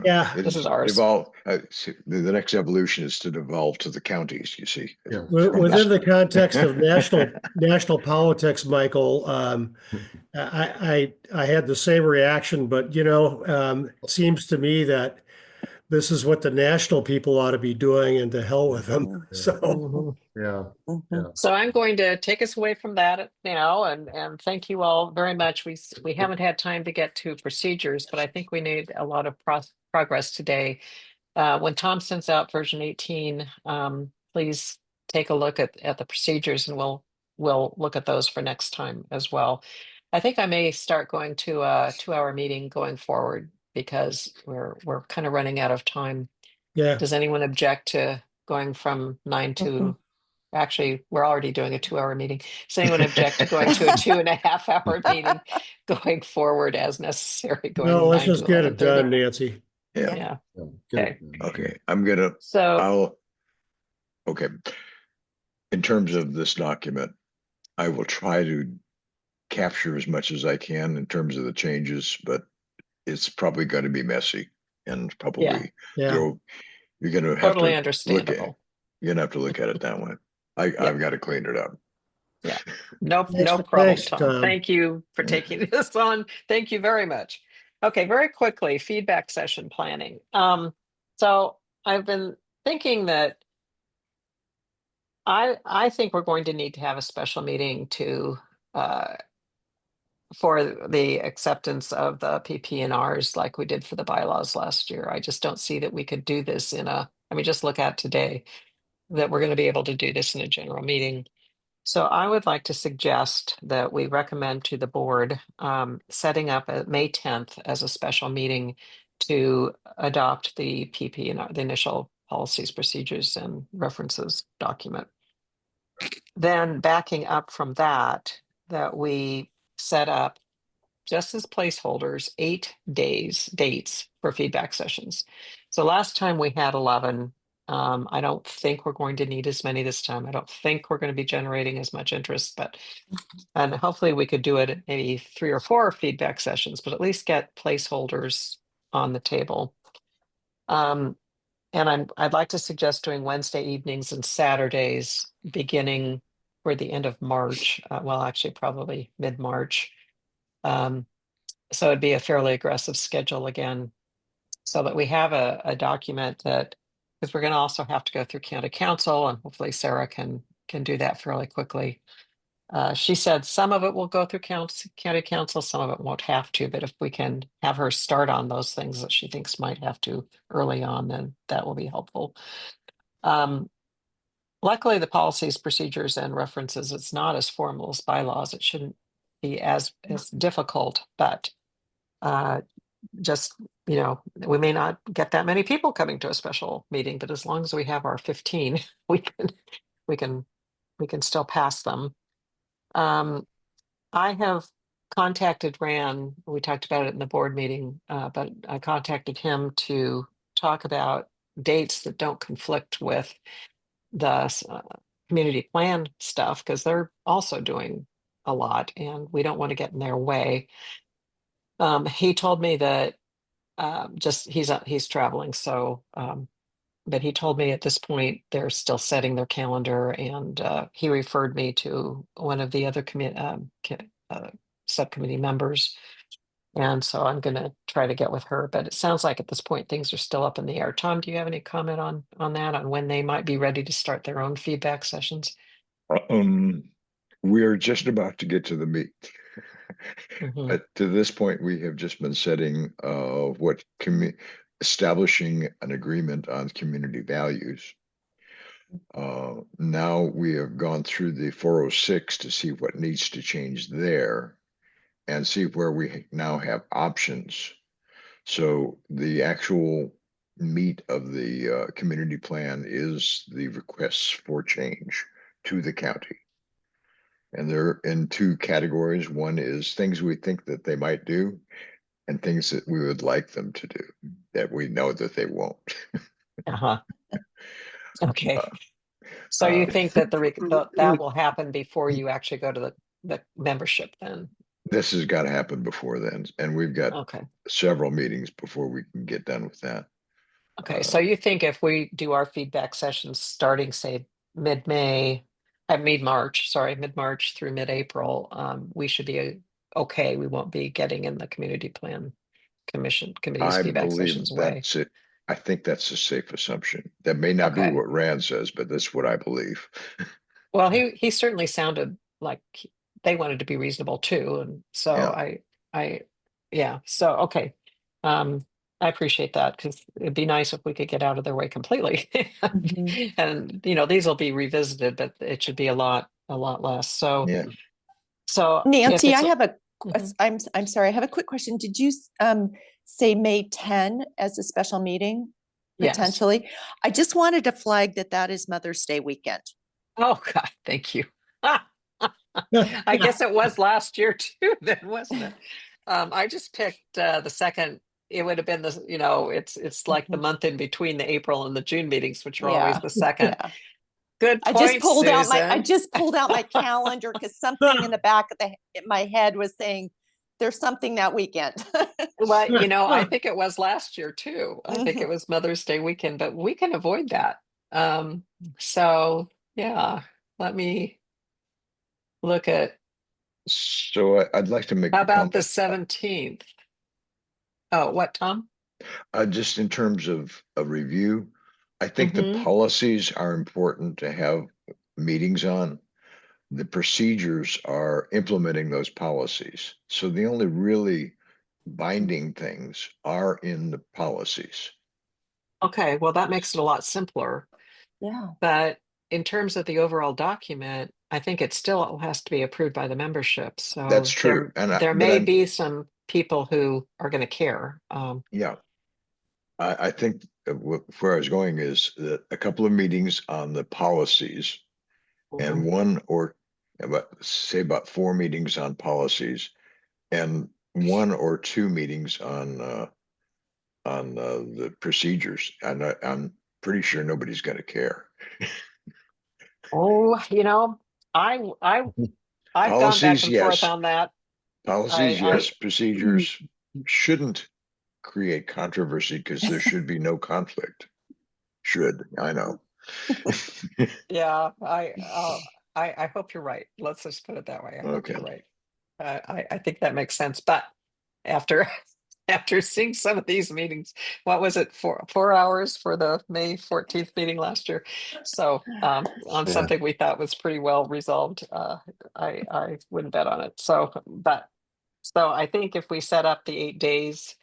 Yeah. This is ours. Evolve, the next evolution is to devolve to the counties, you see. Yeah. Within the context of national politics, Michael, I had the same reaction, but it seems to me that this is what the national people ought to be doing, and to hell with them. So Mhm. Yeah. Yeah. So I'm going to take us away from that now, and thank you all very much. We haven't had time to get to procedures, but I think we made a lot of progress today. When Tom sends out version 18, please take a look at the procedures, and we'll look at those for next time as well. I think I may start going to a 2-hour meeting going forward because we're kind of running out of time. yeah, Does anyone object to going from 9 to, actually, we're already doing a 2-hour meeting. Does anyone object to going to a 2.5-hour meeting going forward as necessary, no, going let's 9 to just get it 11:30? done, Nancy. Yeah, Yeah, Yeah. Okay. okay, so, okay. In terms of this document, I will try to capture as much as I can in terms of the changes, but it's probably going to be messy and probably Yeah. you're going to have totally to understandable. you're going to have to look at it that way. I've got to clean it up. Yeah, no problem, Thanks, Tom. Tom. Thank you for taking this on. Thank you very much. Okay, very quickly, feedback session planning. So I've been thinking that I think we're going to need to have a special meeting to for the acceptance of the PPNRs like we did for the bylaws last year. I just don't see that we could do this I mean, just look at today, that we're going to be able to do this in a general meeting. So I would like to suggest that we recommend to the board setting up May 10th as a special meeting to adopt the PPNR, the initial policies, procedures, and references document. Then backing up from that we set up, just as placeholders, 8 dates for feedback sessions. So last time we had 11. I don't think we're going to need as many this time. I don't think we're going to be generating as much interest, and hopefully we could do it at maybe 3 or 4 feedback sessions, but at least get placeholders on the table. And I'd like to suggest doing Wednesday evenings and Saturdays beginning for the end of March. Well, actually, probably mid-March. So it'd be a fairly aggressive schedule again, so that we have a document that, because we're going to also have to go through county council, and hopefully Sarah can do that fairly quickly. She said some of it will go through county council, some of it won't have to, but if we can have her start on those things that she thinks might have to early on, then that will be helpful. Luckily, the policies, procedures, and references, it's not as formal as bylaws. It shouldn't be as difficult, but just, we may not get that many people coming to a special meeting, but as long as we have our 15, we can still pass them. I have contacted Rand. We talked about it in the board meeting, but I contacted him to talk about dates that don't conflict with the community plan stuff, because they're also doing a lot and we don't want to get in their way. He told me that just he's traveling, so but he told me at this point they're still setting their calendar, and he referred me to one of the other subcommittee members. And so I'm going to try to get with her, but it sounds like at this point things are still up in the air. Tom, do you have any comment on that, on when they might be ready to start their own feedback sessions? We are just about to get to the meat. Mhm. But to this point, we have just been setting establishing an agreement on community values. Now we have gone through the 406 to see what needs to change there and see where we now have options. So the actual meat of the community plan is the requests for change to the county. And they're in two categories. One is things we think that they might do and things that we would like them to do that we know that they won't. Uh-huh. Okay. So you think that that will happen before you actually go to the membership then? This has got to happen before then. And we've got Okay. several meetings before we can get done with that. Okay. So you think if we do our feedback sessions starting, say, mid-March through mid-April, we should be okay. We won't be getting in the community plan committee's I feedback believe sessions way. that's it. I think that's a safe assumption. That may not be Okay. what Rand says, but that's what I believe. Well, he certainly sounded like they wanted to be reasonable too, and so Yeah. yeah. So okay, I appreciate that, because it'd be nice if we could get out of their way completely. Mhm. And these will be revisited, but it should be a lot less. So Yeah. so if Nancy, I it's have a, Mhm. I'm sorry, I have a quick question. Did you say May 10 as a special meeting Yes. potentially? I just wanted to flag that is Mother's Day weekend. Oh God, thank you. I guess it was last year too, then, wasn't it? I just picked the second. It would have been it's like the Mhm. month in between the April and the June meetings, which are always Yeah. the second. Yeah. Good I point, just pulled out Susan. my calendar because something in the back of my head was saying there's something that weekend. Well, I think it was last year too. I think it Mhm. was Mother's Day weekend, but we can avoid that. So yeah, let me look at, So I'd like to make how a about the comment 17th? Oh, what, Tom? just in terms of a review. I think the Mhm. policies are important to have meetings on. The procedures are implementing those policies. So the only really binding things are in the policies. Okay, well, that makes it a lot simpler. Yeah. But in terms of the overall document, I think it still has to be approved by the membership. That's So true. there But may be some people who are going to care. yeah, I think where I was going is that a couple of meetings on the policies and about 4 meetings on policies and 1 or 2 meetings on the procedures. And I'm pretty sure nobody's going to care. Oh, I've gone back Policies, and forth yes. on that. Policies, I yes. Procedures shouldn't create controversy because there should be no conflict. Should, I know. yeah, I hope you're right. Let's just put it that way. I hope Okay. you're right. I think that makes sense. But after after seeing some of these meetings, what was it, 4 hours for the May 14th meeting last year? So on Yeah. something we thought was pretty well resolved, I wouldn't bet on it. So I think if we set up the 8 days,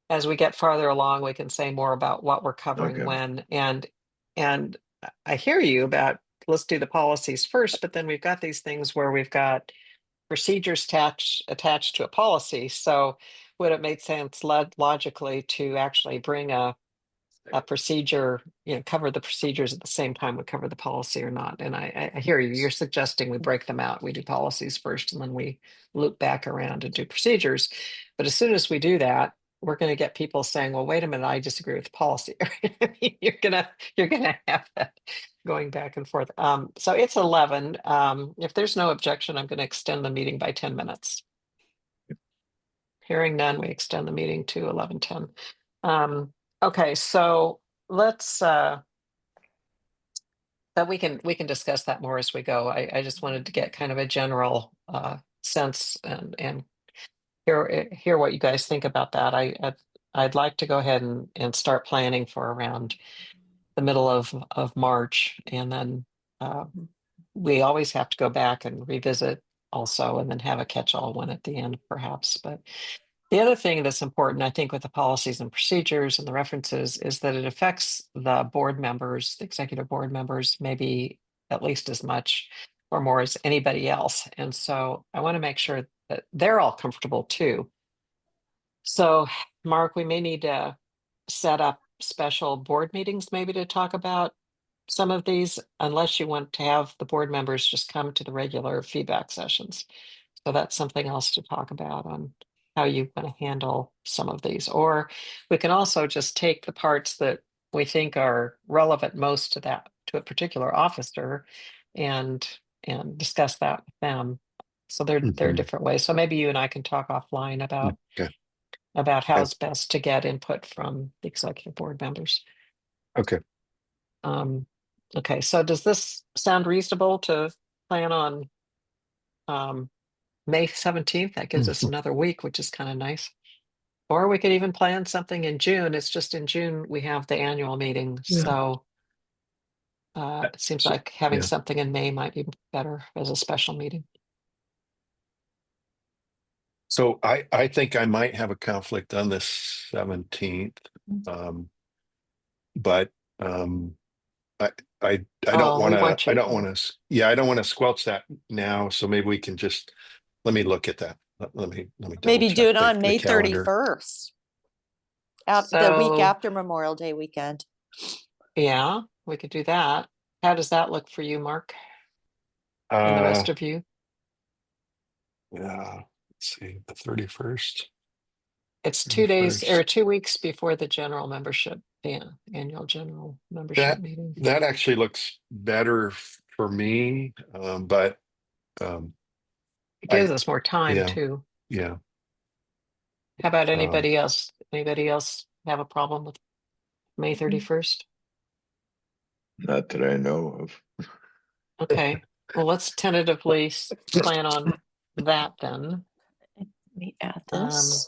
as we get farther along, we can say more about what we're covering Okay. when. And I hear you about, let's do the policies first, but then we've got these things where we've got procedures attached to a policy. So would it make sense logically to actually bring a procedure, cover the procedures at the same time we cover the policy or not? And I hear you. You're suggesting we break them out. We do policies first and then we loop back around and do procedures. But as soon as we do that, we're going to get people saying, well, wait a minute, I disagree with the policy. I mean, you're gonna have that going back and forth. So it's 11. If there's no objection, I'm going to extend the meeting by 10 minutes. Hearing none, we extend the meeting to 11:10. Okay, so let's But we can discuss that more as we go. I just wanted to get kind of a general sense and hear what you guys think about that. I'd like to go ahead and start planning for around the middle of March, and then we always have to go back and revisit also, and then have a catch-all one at the end, perhaps. But the other thing that's important, I think, with the policies and procedures and the references is that it affects the board members, the executive board members, maybe at least as much or more as anybody else. And so I want to make sure that they're all comfortable too. So, Mark, we may need to set up special board meetings maybe to talk about some of these, unless you want to have the board members just come to the regular feedback sessions. So that's something else to talk about on how you want to handle some of these. Or we can also just take the parts that we think are relevant most to a particular officer and discuss that with them. So there are different ways. So maybe you and I can talk offline about how it's best to get input from the executive board members. Okay. Okay, so does this sound reasonable to plan on May 17th? That gives us another week, which is kind of nice. Or we could even plan something in June. It's just in June we have the annual meeting. Yeah. So it seems like having yeah. something in May might be better as a special meeting. So I think I might have a conflict on the 17th. But I don't want to, I don't want to squelch that now. So maybe we can just, let me look at that. Let me Maybe double do check it on the May calendar. 31st. The week So- after Memorial Day weekend. Yeah, we could do that. How does that look for you, Mark, and the rest of you? Yeah, let's see, the 31st. It's 2 days 31st. or 2 weeks before the general membership, annual general membership meeting. That actually looks better for me, but It gives us more time yeah. too. Yeah. How about anybody else? Anybody else have a problem with May 31st? Not that I know of. Okay, well, let's tentatively plan on that then. Let me add this.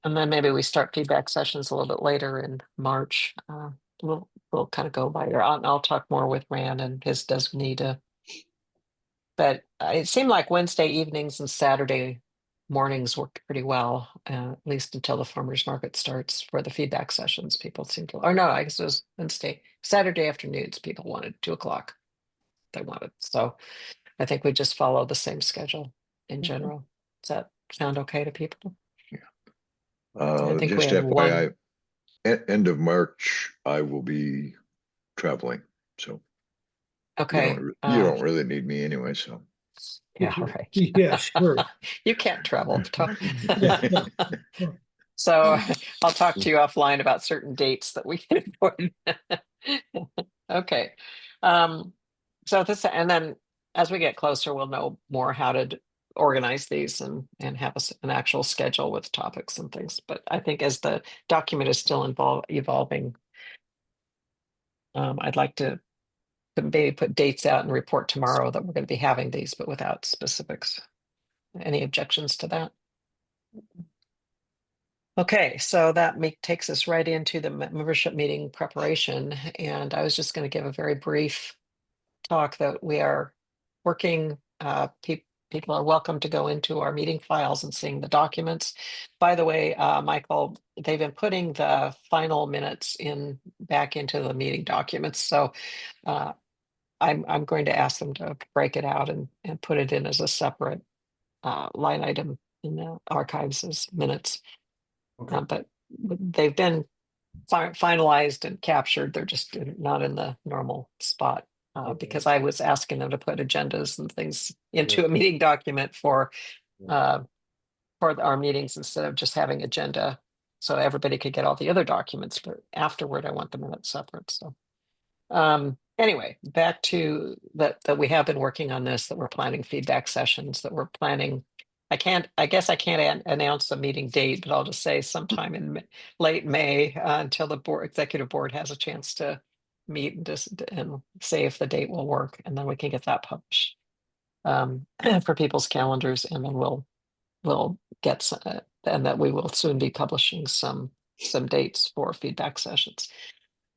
And then maybe we start feedback sessions a little bit later in March. We'll kind of go by your, I'll talk more with Rand and his designee but it seemed like Wednesday evenings and Saturday mornings worked pretty well, at least until the farmers market starts for the feedback sessions. People seem to, or no, I guess it was Saturday afternoons. People wanted 2:00. They wanted. So I think we just follow the same schedule in general. Does that sound okay to people? I think Just we have FYI, end of March, I will be traveling. So Okay. you don't really need me anyway. So Yeah, right. Yeah, sure. You can't travel. Yeah. So I'll talk to you offline about certain dates that we can avoid. Okay. So this, and then as we get closer, we'll know more how to organize these and have an actual schedule with topics and things. But I think as the document is still evolving, I'd like to maybe put dates out and report tomorrow that we're going to be having these, but without specifics. Any objections to that? Okay, so that takes us right into the membership meeting preparation. And I was just going to give a very brief talk that we are working. People are welcome to go into our meeting files and seeing the documents. By the way, Michael, they've been putting the final minutes back into the meeting documents. So I'm going to ask them to break it out and put it in as a separate line item in the archives as minutes. Okay. But they've been finalized and captured. They're just not in the normal spot because I was asking them to put agendas and things into a meeting document for our meetings instead of just having agenda, so everybody could get all the other documents. But afterward, I want the minutes separate. So anyway, back to that we have been working on this, that we're planning feedback sessions, that we're planning. I guess I can't announce a meeting date, but I'll just say sometime in late May until the executive board has a chance to meet and say if the date will work, and then we can get that published for people's calendars, and then we'll get and that we will soon be publishing some dates for feedback sessions.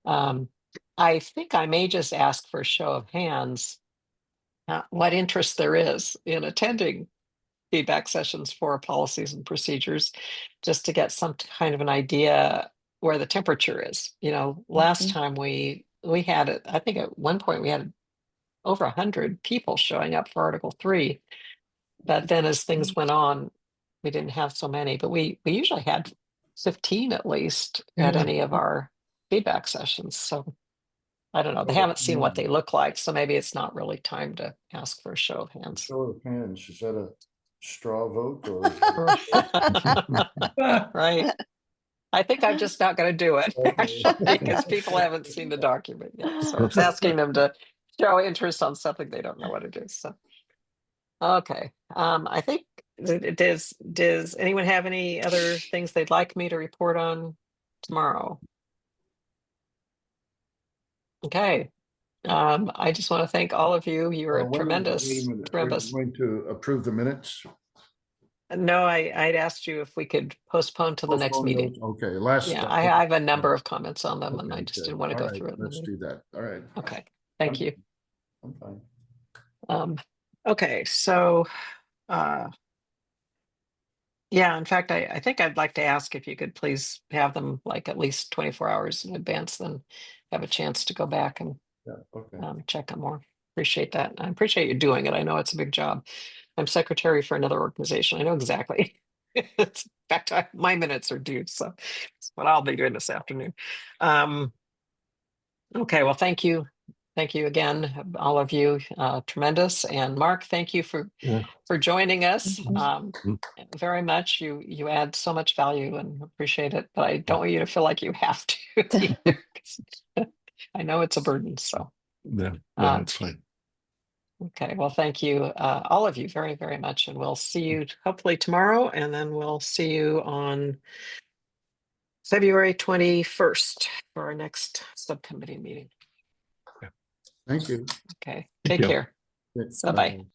I think I may just ask for a show of hands what interest there is in attending feedback sessions for policies and procedures, just to get some kind of an idea where the temperature is. Last time we had it, I think at one point we had over 100 people showing up for Article 3, but then as things went on, we didn't have so many, but we usually had 15 at least at any of our feedback sessions. So I don't know, they haven't seen what they look like, so maybe it's not really time to ask for a show of hands. Show of hands, is that a straw vote or? Right. I think I'm just not going to do it, Okay. actually, because people haven't seen the document yet. So it's asking them to show interest on something they don't know what it is. So, okay. I think, does anyone have any other things they'd like me to report on tomorrow? Okay. I just want to thank all of you. You were tremendous. Wait a minute. Are you going to approve the minutes? No, I'd asked you if we could postpone to the next Postpone meeting. those? Okay, last. Yeah, I have a number of comments on them, and I Okay, just good. didn't want to All go right, through it. let's do that. All right. Okay, thank you. I'm fine. Okay, so yeah, in fact, I think I'd like to ask if you could please have them like at least 24 hours in advance, then have a chance to go back and Yeah, okay. check them more. Appreciate that. I appreciate you doing it. I know it's a big job. I'm secretary for another organization. I know exactly. In fact, my minutes are due, so that's what I'll be doing this afternoon. Okay, well, thank you. Thank you again, all of you. Tremendous. And Mark, thank you for joining us very much. You add so much value and appreciate it, but I don't want you to feel like you have to either, 'cause I know it's a burden. So No, it's fine. okay, well, thank you, all of you very, very much. And we'll see you hopefully tomorrow, and then we'll see you on February 21st for our next subcommittee meeting. Thank you. Okay, Thank take you. care. Yes, Bye-bye.